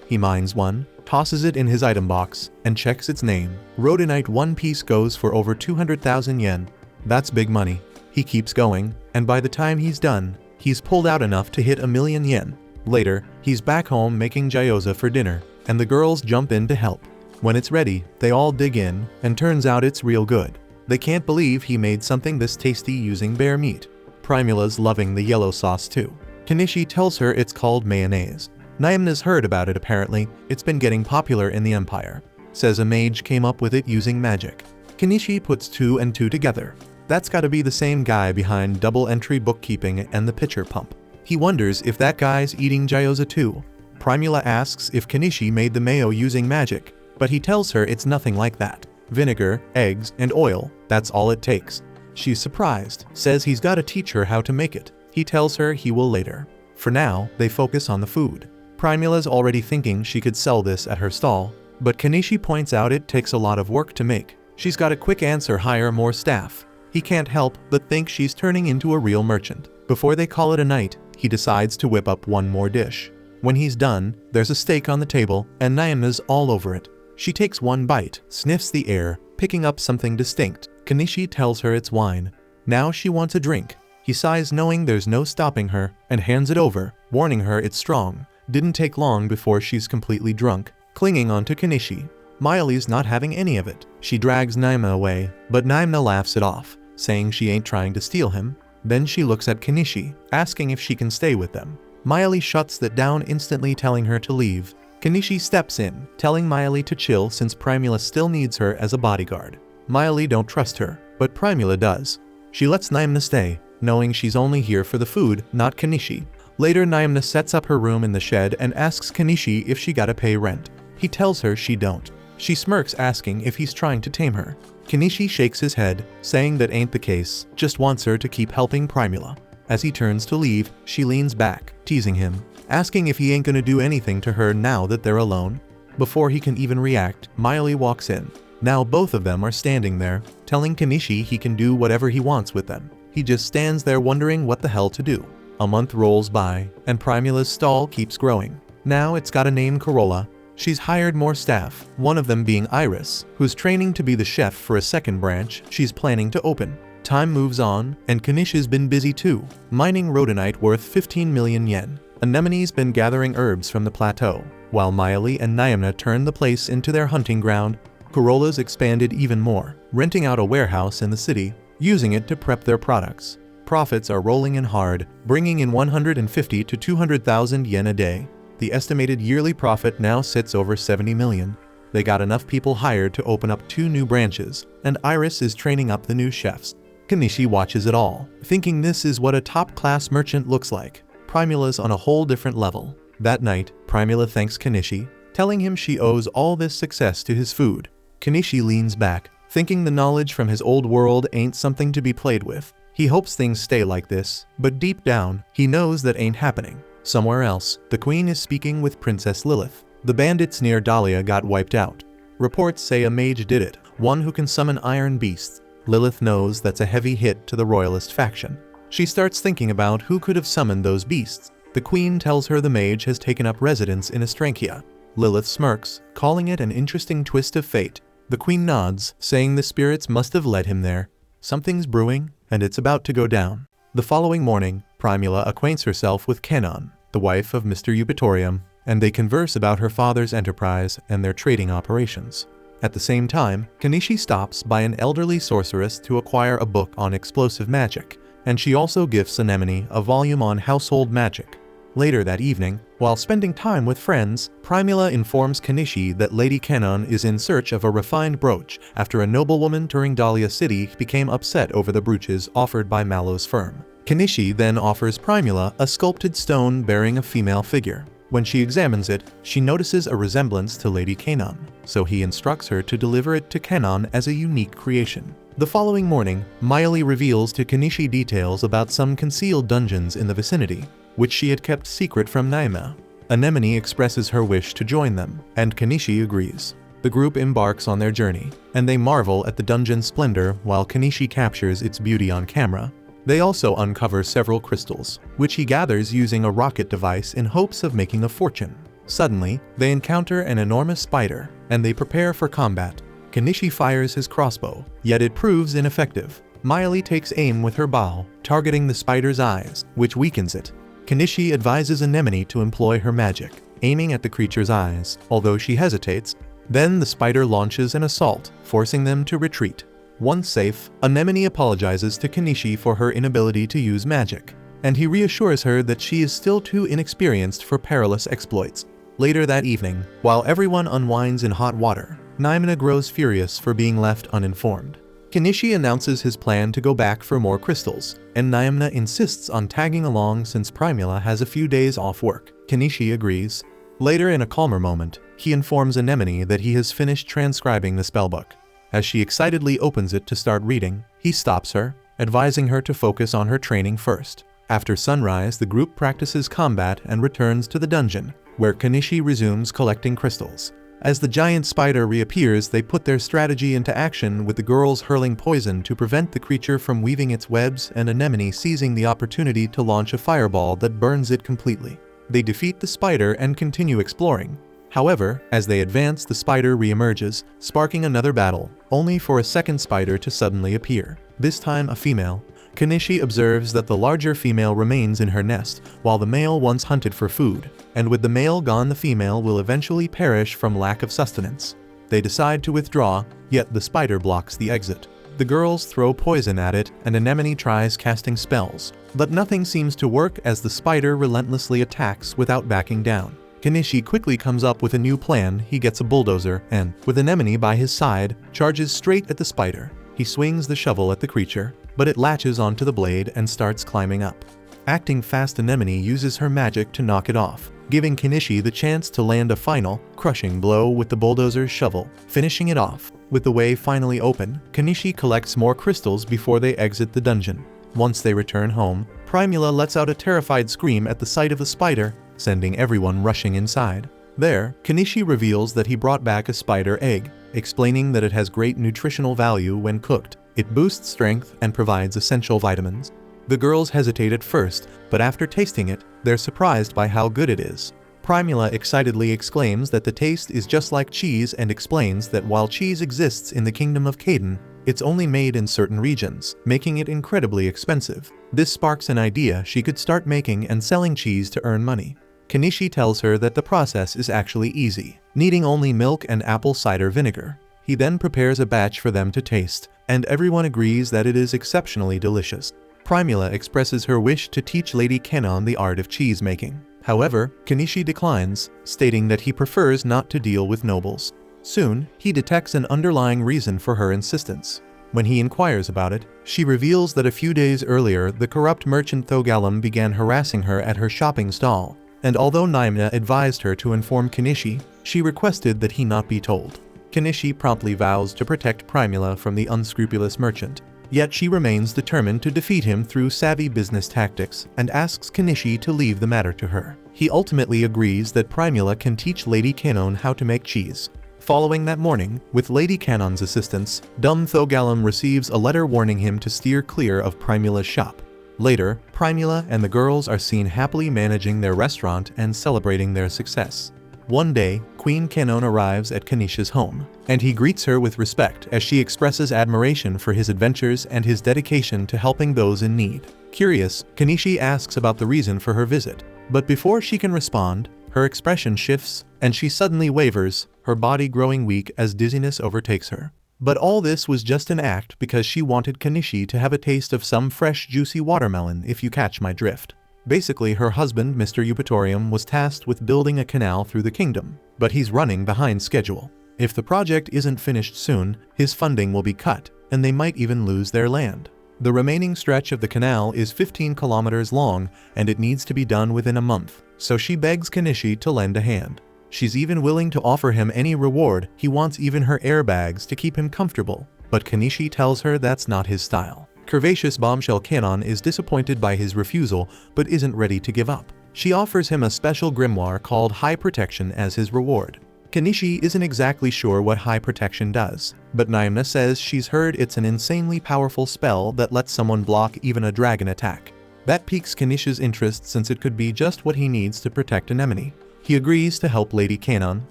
He mines one, tosses it in his item box, and checks its name. Rhodonite one piece goes for over 200,000 yen. That's big money. He keeps going, and by the time he's done, he's pulled out enough to hit 1,000,000 yen. Later, he's back home making gyoza for dinner, and the girls jump in to help. When it's ready, they all dig in, and turns out it's real good. They can't believe he made something this tasty using bear meat. Primula's loving the yellow sauce too. Kanishi tells her it's called mayonnaise. Naimna's heard about it apparently, it's been getting popular in the empire. Says a mage came up with it using magic. Kanishi puts 2 and 2 together. That's gotta be the same guy behind double entry bookkeeping and the pitcher pump. He wonders if that guy's eating gyoza too. Primula asks if Kanishi made the mayo using magic, but he tells her it's nothing like that. Vinegar, eggs, and oil, that's all it takes. She's surprised, says he's gotta teach her how to make it. He tells her he will later. For now, they focus on the food. Primula's already thinking she could sell this at her stall, but Kanishi points out it takes a lot of work to make. She's got a quick answer: hire more staff. He can't help but think she's turning into a real merchant. Before they call it a night, he decides to whip up one more dish. When he's done, there's a steak on the table, and Naimna's all over it. She takes one bite, sniffs the air, picking up something distinct. Kanishi tells her it's wine. Now she wants a drink. He sighs knowing there's no stopping her, and hands it over, warning her it's strong. Didn't take long before she's completely drunk, clinging onto Kanishi. Miley's not having any of it. She drags Naimna away, but Naimna laughs it off, saying she ain't trying to steal him. Then she looks at Kanishi, asking if she can stay with them. Miley shuts that down instantly, telling her to leave. Kanishi steps in, telling Miley to chill since Primula still needs her as a bodyguard. Miley don't trust her, but Primula does. She lets Naimna stay, knowing she's only here for the food, not Kanishi. Later, Naimna sets up her room in the shed and asks Kanishi if she gotta pay rent. He tells her she don't. She smirks, asking if he's trying to tame her. Kanishi shakes his head, saying that ain't the case, just wants her to keep helping Primula. As he turns to leave, she leans back, teasing him, asking if he ain't gonna do anything to her now that they're alone. Before he can even react, Miley walks in. Now both of them are standing there, telling Kanishi he can do whatever he wants with them. He just stands there wondering what the hell to do. A month rolls by, and Primula's stall keeps growing. Now it's got a name: Corolla. She's hired more staff, one of them being Iris, who's training to be the chef for a second branch she's planning to open. Time moves on, and Kanishi's been busy too, mining rhodonite worth 15 million yen. Anemone's been gathering herbs from the plateau, while Miley and Naimna turned the place into their hunting ground. Corolla's expanded even more, renting out a warehouse in the city, using it to prep their products. Profits are rolling in hard, bringing in 150 to 200,000 yen a day. The estimated yearly profit now sits over 70 million. They got enough people hired to open up 2 new branches, and Iris is training up the new chefs. Kanishi watches it all, thinking this is what a top-class merchant looks like. Primula's on a whole different level. That night, Primula thanks Kanishi, telling him she owes all this success to his food. Kanishi leans back, thinking the knowledge from his old world ain't something to be played with. He hopes things stay like this, but deep down, he knows that ain't happening. Somewhere else, the queen is speaking with Princess Lilith. The bandits near Dahlia got wiped out. Reports say a mage did it, one who can summon iron beasts. Lilith knows that's a heavy hit to the royalist faction. She starts thinking about who could have summoned those beasts. The queen tells her the mage has taken up residence in Astrankia. Lilith smirks, calling it an interesting twist of fate. The queen nods, saying the spirits must have led him there. Something's brewing, and it's about to go down. The following morning, Primula acquaints herself with Kenon, the wife of Mr. Eupatorium, and they converse about her father's enterprise and their trading operations. At the same time, Kanishi stops by an elderly sorceress to acquire a book on explosive magic, and she also gifts Anemone a volume on household magic. Later that evening, while spending time with friends, Primula informs Kanishi that Lady Kenon is in search of a refined brooch after a noblewoman touring Dahlia City became upset over the brooches offered by Mallow's firm. Kanishi then offers Primula a sculpted stone bearing a female figure. When she examines it, she notices a resemblance to Lady Kenon. so he instructs her to deliver it to Kenon as a unique creation. The following morning, Miley reveals to Kenichi details about some concealed dungeons in the vicinity, which she had kept secret from Naima. Anemone expresses her wish to join them, and Kenichi agrees. The group embarks on their journey, and they marvel at the dungeon's splendor while Kenichi captures its beauty on camera. They also uncover several crystals, which he gathers using a rocket device in hopes of making a fortune. Suddenly, they encounter an enormous spider, and they prepare for combat. Kenichi fires his crossbow, yet it proves ineffective. Miley takes aim with her bow, targeting the spider's eyes, which weakens it. Kenichi advises Anemone to employ her magic, aiming at the creature's eyes, although she hesitates. Then the spider launches an assault, forcing them to retreat. Once safe, Anemone apologizes to Kenichi for her inability to use magic, and he reassures her that she is still too inexperienced for perilous exploits. Later that evening, while everyone unwinds in hot water, Naimuna grows furious for being left uninformed. Kenichi announces his plan to go back for more crystals, and Naimuna insists on tagging along since Primula has a few days off work. Kenichi agrees. Later, in a calmer moment, he informs Anemone that he has finished transcribing the spellbook. As she excitedly opens it to start reading, he stops her, advising her to focus on her training first. After sunrise, the group practices combat and returns to the dungeon, where Kenichi resumes collecting crystals. As the giant spider reappears, they put their strategy into action, with the girls hurling poison to prevent the creature from weaving its webs and Anemone seizing the opportunity to launch a fireball that burns it completely. They defeat the spider and continue exploring. However, as they advance, the spider reemerges, sparking another battle, only for a second spider to suddenly appear, this time a female. Kenichi observes that the larger female remains in her nest, while the male once hunted for food, and with the male gone, the female will eventually perish from lack of sustenance. They decide to withdraw, yet the spider blocks the exit. The girls throw poison at it, and Anemone tries casting spells, but nothing seems to work as the spider relentlessly attacks without backing down. Kenichi quickly comes up with a new plan. He gets a bulldozer and, with Anemone by his side, charges straight at the spider. He swings the shovel at the creature, but it latches onto the blade and starts climbing up. Acting fast, Anemone uses her magic to knock it off, giving Kenichi the chance to land a final, crushing blow with the bulldozer's shovel, finishing it off. With the way finally open, Kenichi collects more crystals before they exit the dungeon. Once they return home, Primula lets out a terrified scream at the sight of the spider, sending everyone rushing inside. There, Kenichi reveals that he brought back a spider egg, explaining that it has great nutritional value when cooked. It boosts strength and provides essential vitamins. The girls hesitate at first, but after tasting it, they're surprised by how good it is. Primula excitedly exclaims that the taste is just like cheese and explains that while cheese exists in the kingdom of Kaden, it's only made in certain regions, making it incredibly expensive. This sparks an idea: she could start making and selling cheese to earn money. Kenichi tells her that the process is actually easy, needing only milk and apple cider vinegar. He then prepares a batch for them to taste, and everyone agrees that it is exceptionally delicious. Primula expresses her wish to teach Lady Kenon the art of cheese making. However, Kenichi declines, stating that he prefers not to deal with nobles. Soon, he detects an underlying reason for her insistence. When he inquires about it, she reveals that a few days earlier, the corrupt merchant Thogalum began harassing her at her shopping stall, and although Naimuna advised her to inform Kenichi, she requested that he not be told. Kenichi promptly vows to protect Primula from the unscrupulous merchant, yet she remains determined to defeat him through savvy business tactics and asks Kenichi to leave the matter to her. He ultimately agrees that Primula can teach Lady Kenon how to make cheese. Following that morning, with Lady Kenon's assistance, dumb Thogalum receives a letter warning him to steer clear of Primula's shop. Later, Primula and the girls are seen happily managing their restaurant and celebrating their success. One day, Queen Kenon arrives at Kenichi's home, and he greets her with respect as she expresses admiration for his adventures and his dedication to helping those in need. Curious, Kenichi asks about the reason for her visit, but before she can respond, her expression shifts, and she suddenly wavers, her body growing weak as dizziness overtakes her. But all this was just an act because she wanted Kenichi to have a taste of some fresh juicy watermelon, if you catch my drift. Basically, her husband, Mr. Eupatorium, was tasked with building a canal through the kingdom, but he's running behind schedule. If the project isn't finished soon, his funding will be cut, and they might even lose their land. The remaining stretch of the canal is 15 kilometers long, and it needs to be done within a month, so she begs Kenichi to lend a hand. She's even willing to offer him any reward. He wants even her airbags to keep him comfortable. But Kenichi tells her that's not his style. Curvaceous bombshell Kanon is disappointed by his refusal, but isn't ready to give up. She offers him a special grimoire called High Protection as his reward. Kenichi isn't exactly sure what High Protection does, but Naimna says she's heard it's an insanely powerful spell that lets someone block even a dragon attack. That piques Kenishi's interest since it could be just what he needs to protect Anemone. He agrees to help Lady Kanon,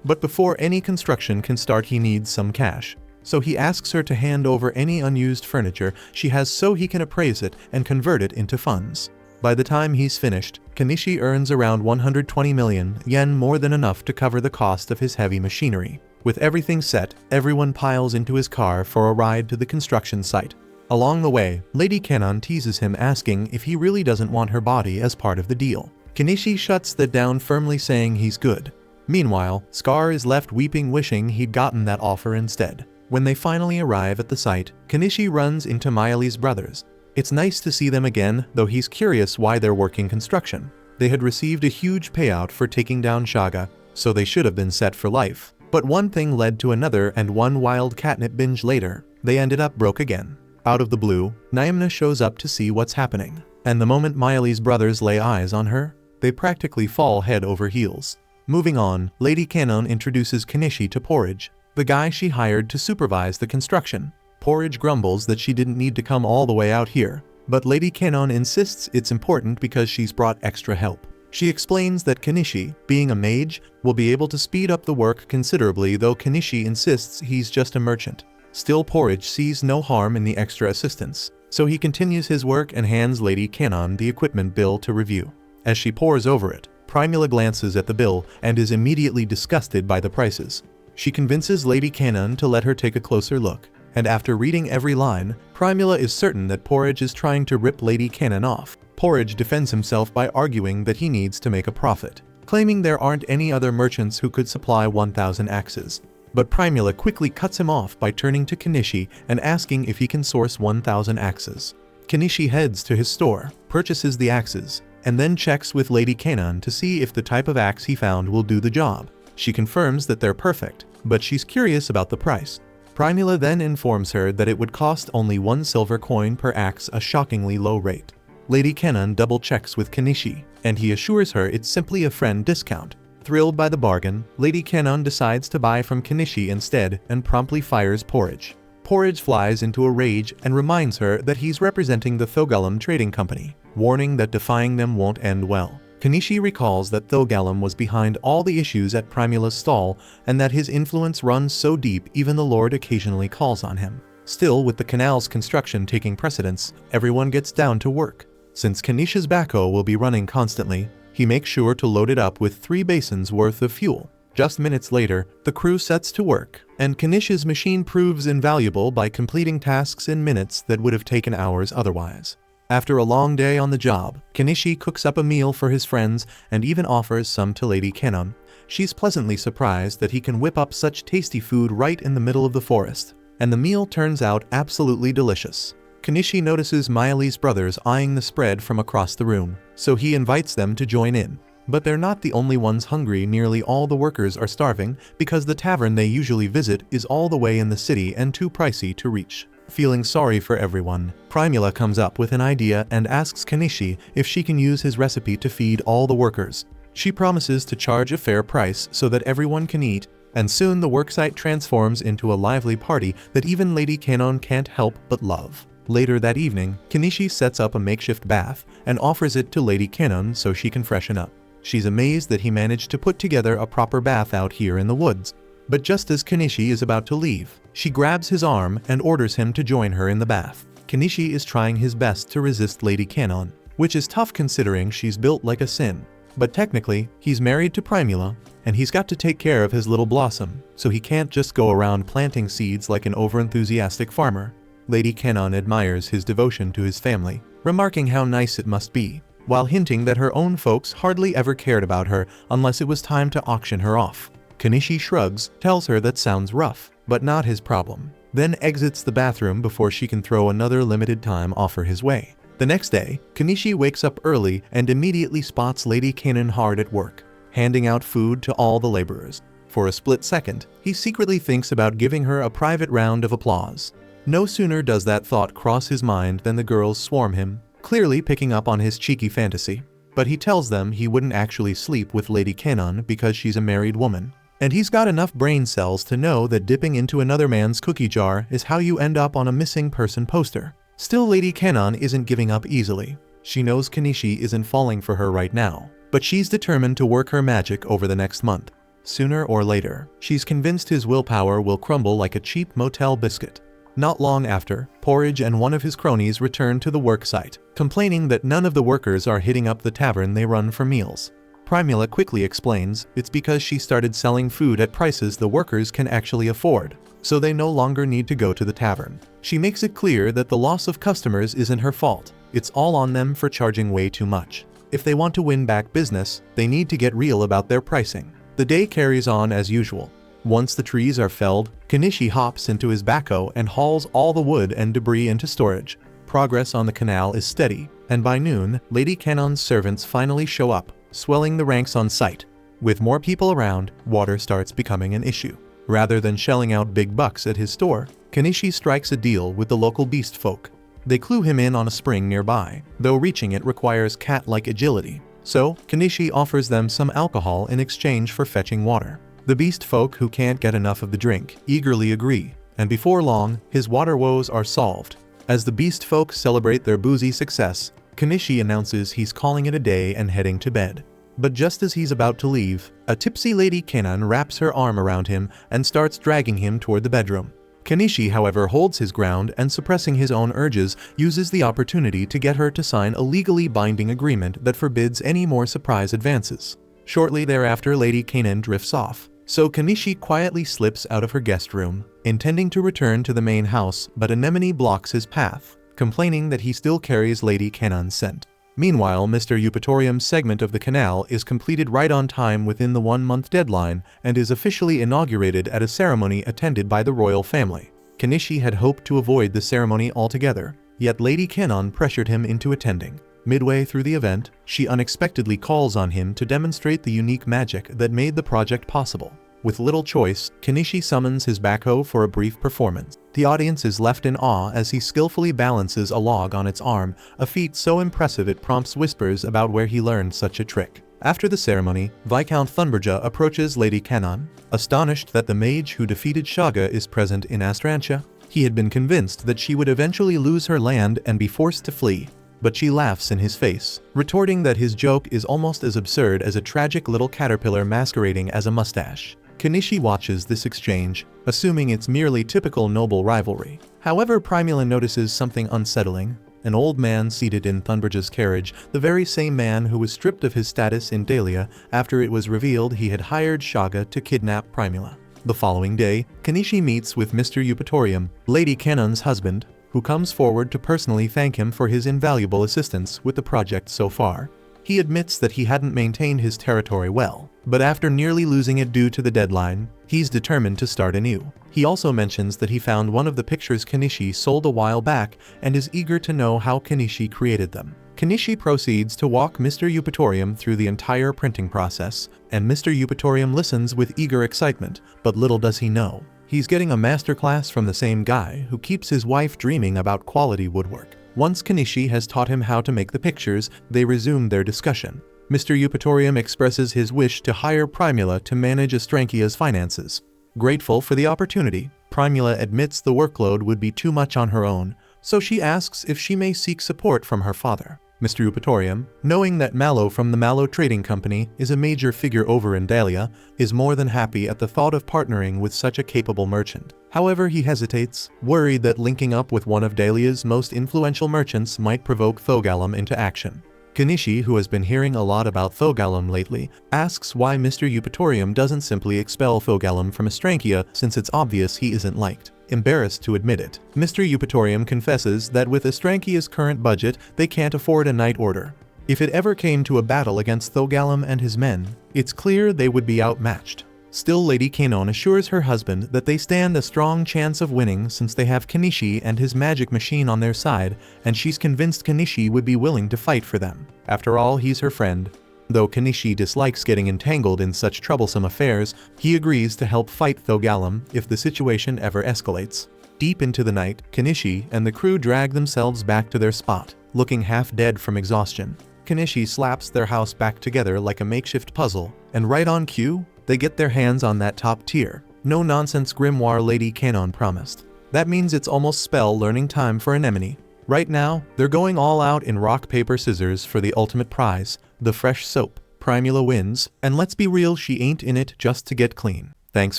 but before any construction can start he needs some cash. So he asks her to hand over any unused furniture she has so he can appraise it and convert it into funds. By the time he's finished, Kenichi earns around 120 million yen, more than enough to cover the cost of his heavy machinery. With everything set, everyone piles into his car for a ride to the construction site. Along the way, Lady Kanon teases him, asking if he really doesn't want her body as part of the deal. Kenichi shuts that down firmly, saying he's good. Meanwhile, Scar is left weeping, wishing he'd gotten that offer instead. When they finally arrive at the site, Kenichi runs into Miley's brothers. It's nice to see them again, though he's curious why they're working construction. They had received a huge payout for taking down Shaga, so they should have been set for life. But one thing led to another, and one wild catnip binge later, they ended up broke again. Out of the blue, Naimna shows up to see what's happening. And the moment Miley's brothers lay eyes on her, they practically fall head over heels. Moving on, Lady Kanon introduces Kenichi to Porridge, the guy she hired to supervise the construction. Porridge grumbles that she didn't need to come all the way out here, but Lady Kanon insists it's important because she's brought extra help. She explains that Kenichi, being a mage, will be able to speed up the work considerably, though Kenichi insists he's just a merchant. Still, Porridge sees no harm in the extra assistance, so he continues his work and hands Lady Kanon the equipment bill to review. As she pores over it, Primula glances at the bill and is immediately disgusted by the prices. She convinces Lady Kanon to let her take a closer look, and after reading every line, Primula is certain that Porridge is trying to rip Lady Kanon off. Porridge defends himself by arguing that he needs to make a profit, claiming there aren't any other merchants who could supply 1,000 axes. But Primula quickly cuts him off by turning to Kenichi and asking if he can source 1,000 axes. Kenichi heads to his store, purchases the axes, and then checks with Lady Kanon to see if the type of axe he found will do the job. She confirms that they're perfect, but she's curious about the price. Primula then informs her that it would cost only 1 silver coin per axe, a shockingly low rate. Lady Kanon double checks with Kenichi, and he assures her it's simply a friend discount. Thrilled by the bargain, Lady Kanon decides to buy from Kenichi instead and promptly fires Porridge. Porridge flies into a rage and reminds her that he's representing the Thogalum Trading Company, warning that defying them won't end well. Kenichi recalls that Thogalum was behind all the issues at Primula's stall and that his influence runs so deep even the Lord occasionally calls on him. Still, with the canal's construction taking precedence, everyone gets down to work. Since Kenichi's backhoe will be running constantly, he makes sure to load it up with 3 basins worth of fuel. Just minutes later, the crew sets to work, and Kenichi's machine proves invaluable by completing tasks in minutes that would have taken hours otherwise. After a long day on the job, Kenichi cooks up a meal for his friends and even offers some to Lady Kanon. She's pleasantly surprised that he can whip up such tasty food right in the middle of the forest, and the meal turns out absolutely delicious. Kenichi notices Miley's brothers eyeing the spread from across the room, so he invites them to join in. But they're not the only ones hungry. Nearly all the workers are starving because the tavern they usually visit is all the way in the city and too pricey to reach. Feeling sorry for everyone, Primula comes up with an idea and asks Kenichi if she can use his recipe to feed all the workers. She promises to charge a fair price so that everyone can eat, and soon the worksite transforms into a lively party that even Lady Kanon can't help but love. Later that evening, Kenichi sets up a makeshift bath and offers it to Lady Kanon so she can freshen up. She's amazed that he managed to put together a proper bath out here in the woods. But just as Kenichi is about to leave, she grabs his arm and orders him to join her in the bath. Kenichi is trying his best to resist Lady Kanon, which is tough considering she's built like a sin. But technically, he's married to Primula, and he's got to take care of his little Blossom, so he can't just go around planting seeds like an overenthusiastic farmer. Lady Kanon admires his devotion to his family, remarking how nice it must be, while hinting that her own folks hardly ever cared about her unless it was time to auction her off. Kenichi shrugs, tells her that sounds rough, but not his problem, then exits the bathroom before she can throw another limited time offer his way. The next day, Kenichi wakes up early and immediately spots Lady Kanon hard at work. handing out food to all the laborers. For a split second, he secretly thinks about giving her a private round of applause. No sooner does that thought cross his mind than the girls swarm him, clearly picking up on his cheeky fantasy. But he tells them he wouldn't actually sleep with Lady Canon because she's a married woman. And he's got enough brain cells to know that dipping into another man's cookie jar is how you end up on a missing person poster. Still, Lady Canon isn't giving up easily. She knows Kenichi isn't falling for her right now, but she's determined to work her magic over the next month. Sooner or later, she's convinced his willpower will crumble like a cheap motel biscuit. Not long after, Porridge and one of his cronies return to the work site, complaining that none of the workers are hitting up the tavern they run for meals. Primula quickly explains it's because she started selling food at prices the workers can actually afford, so they no longer need to go to the tavern. She makes it clear that the loss of customers isn't her fault, it's all on them for charging way too much. If they want to win back business, they need to get real about their pricing. The day carries on as usual. Once the trees are felled, Kenichi hops into his backhoe and hauls all the wood and debris into storage. Progress on the canal is steady, and by noon, Lady Canon's servants finally show up, swelling the ranks on site. With more people around, water starts becoming an issue. Rather than shelling out big bucks at his store, Kenichi strikes a deal with the local beast folk. They clue him in on a spring nearby, though reaching it requires cat-like agility. So, Kenichi offers them some alcohol in exchange for fetching water. The beast folk who can't get enough of the drink eagerly agree, and before long, his water woes are solved. As the beast folk celebrate their boozy success, Kenichi announces he's calling it a day and heading to bed. But just as he's about to leave, a tipsy Lady Canon wraps her arm around him and starts dragging him toward the bedroom. Kenichi, however, holds his ground and, suppressing his own urges, uses the opportunity to get her to sign a legally binding agreement that forbids any more surprise advances. Shortly thereafter, Lady Canon drifts off, so Kenichi quietly slips out of her guest room, intending to return to the main house, but Anemone blocks his path, complaining that he still carries Lady Canon's scent. Meanwhile, Mr. Eupatorium's segment of the canal is completed right on time within the 1-month deadline and is officially inaugurated at a ceremony attended by the royal family. Kenichi had hoped to avoid the ceremony altogether, yet Lady Canon pressured him into attending. Midway through the event, she unexpectedly calls on him to demonstrate the unique magic that made the project possible. With little choice, Kenichi summons his backhoe for a brief performance. The audience is left in awe as he skillfully balances a log on its arm, a feat so impressive it prompts whispers about where he learned such a trick. After the ceremony, Viscount Thunberja approaches Lady Canon. Astonished that the mage who defeated Shaga is present in Astrantia, he had been convinced that she would eventually lose her land and be forced to flee. But she laughs in his face, retorting that his joke is almost as absurd as a tragic little caterpillar masquerading as a mustache. Kenichi watches this exchange, assuming it's merely typical noble rivalry. However, Primula notices something unsettling. An old man seated in Thunberja's carriage, the very same man who was stripped of his status in Dahlia after it was revealed he had hired Shaga to kidnap Primula. The following day, Kenichi meets with Mr. Eupatorium, Lady Canon's husband, who comes forward to personally thank him for his invaluable assistance with the project so far. He admits that he hadn't maintained his territory well, but after nearly losing it due to the deadline, he's determined to start anew. He also mentions that he found one of the pictures Kenichi sold a while back and is eager to know how Kenichi created them. Kenichi proceeds to walk Mr. Eupatorium through the entire printing process, and Mr. Eupatorium listens with eager excitement, but little does he know, he's getting a masterclass from the same guy who keeps his wife dreaming about quality woodwork. Once Kenichi has taught him how to make the pictures, they resume their discussion. Mr. Eupatorium expresses his wish to hire Primula to manage Astrankia's finances. Grateful for the opportunity, Primula admits the workload would be too much on her own, so she asks if she may seek support from her father. Mr. Eupatorium, knowing that Mallow from the Mallow Trading Company is a major figure over in Dahlia, is more than happy at the thought of partnering with such a capable merchant. However, he hesitates, worried that linking up with one of Dahlia's most influential merchants might provoke Thogalum into action. Kenichi, who has been hearing a lot about Thogalum lately, asks why Mr. Eupatorium doesn't simply expel Thogalum from Astrankia since it's obvious he isn't liked. Embarrassed to admit it, Mr. Eupatorium confesses that with Astrankia's current budget, they can't afford a night order. If it ever came to a battle against Thogalum and his men, it's clear they would be outmatched. Still, Lady Canon assures her husband that they stand a strong chance of winning since they have Kenichi and his magic machine on their side, and she's convinced Kenichi would be willing to fight for them. After all, he's her friend. Though Kanishi dislikes getting entangled in such troublesome affairs, he agrees to help fight Thogalum if the situation ever escalates. Deep into the night, Kanishi and the crew drag themselves back to their spot, looking half dead from exhaustion. Kanishi slaps their house back together like a makeshift puzzle, and right on cue, they get their hands on that top tier, no-nonsense grimoire Lady Canon promised. That means it's almost spell learning time for Anemone. Right now, they're going all out in rock, paper, scissors for the ultimate prize, the fresh soap. Primula wins, and let's be real, she ain't in it just to get clean. Thanks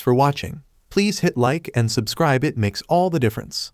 for watching. Please hit like and subscribe, it makes all the difference.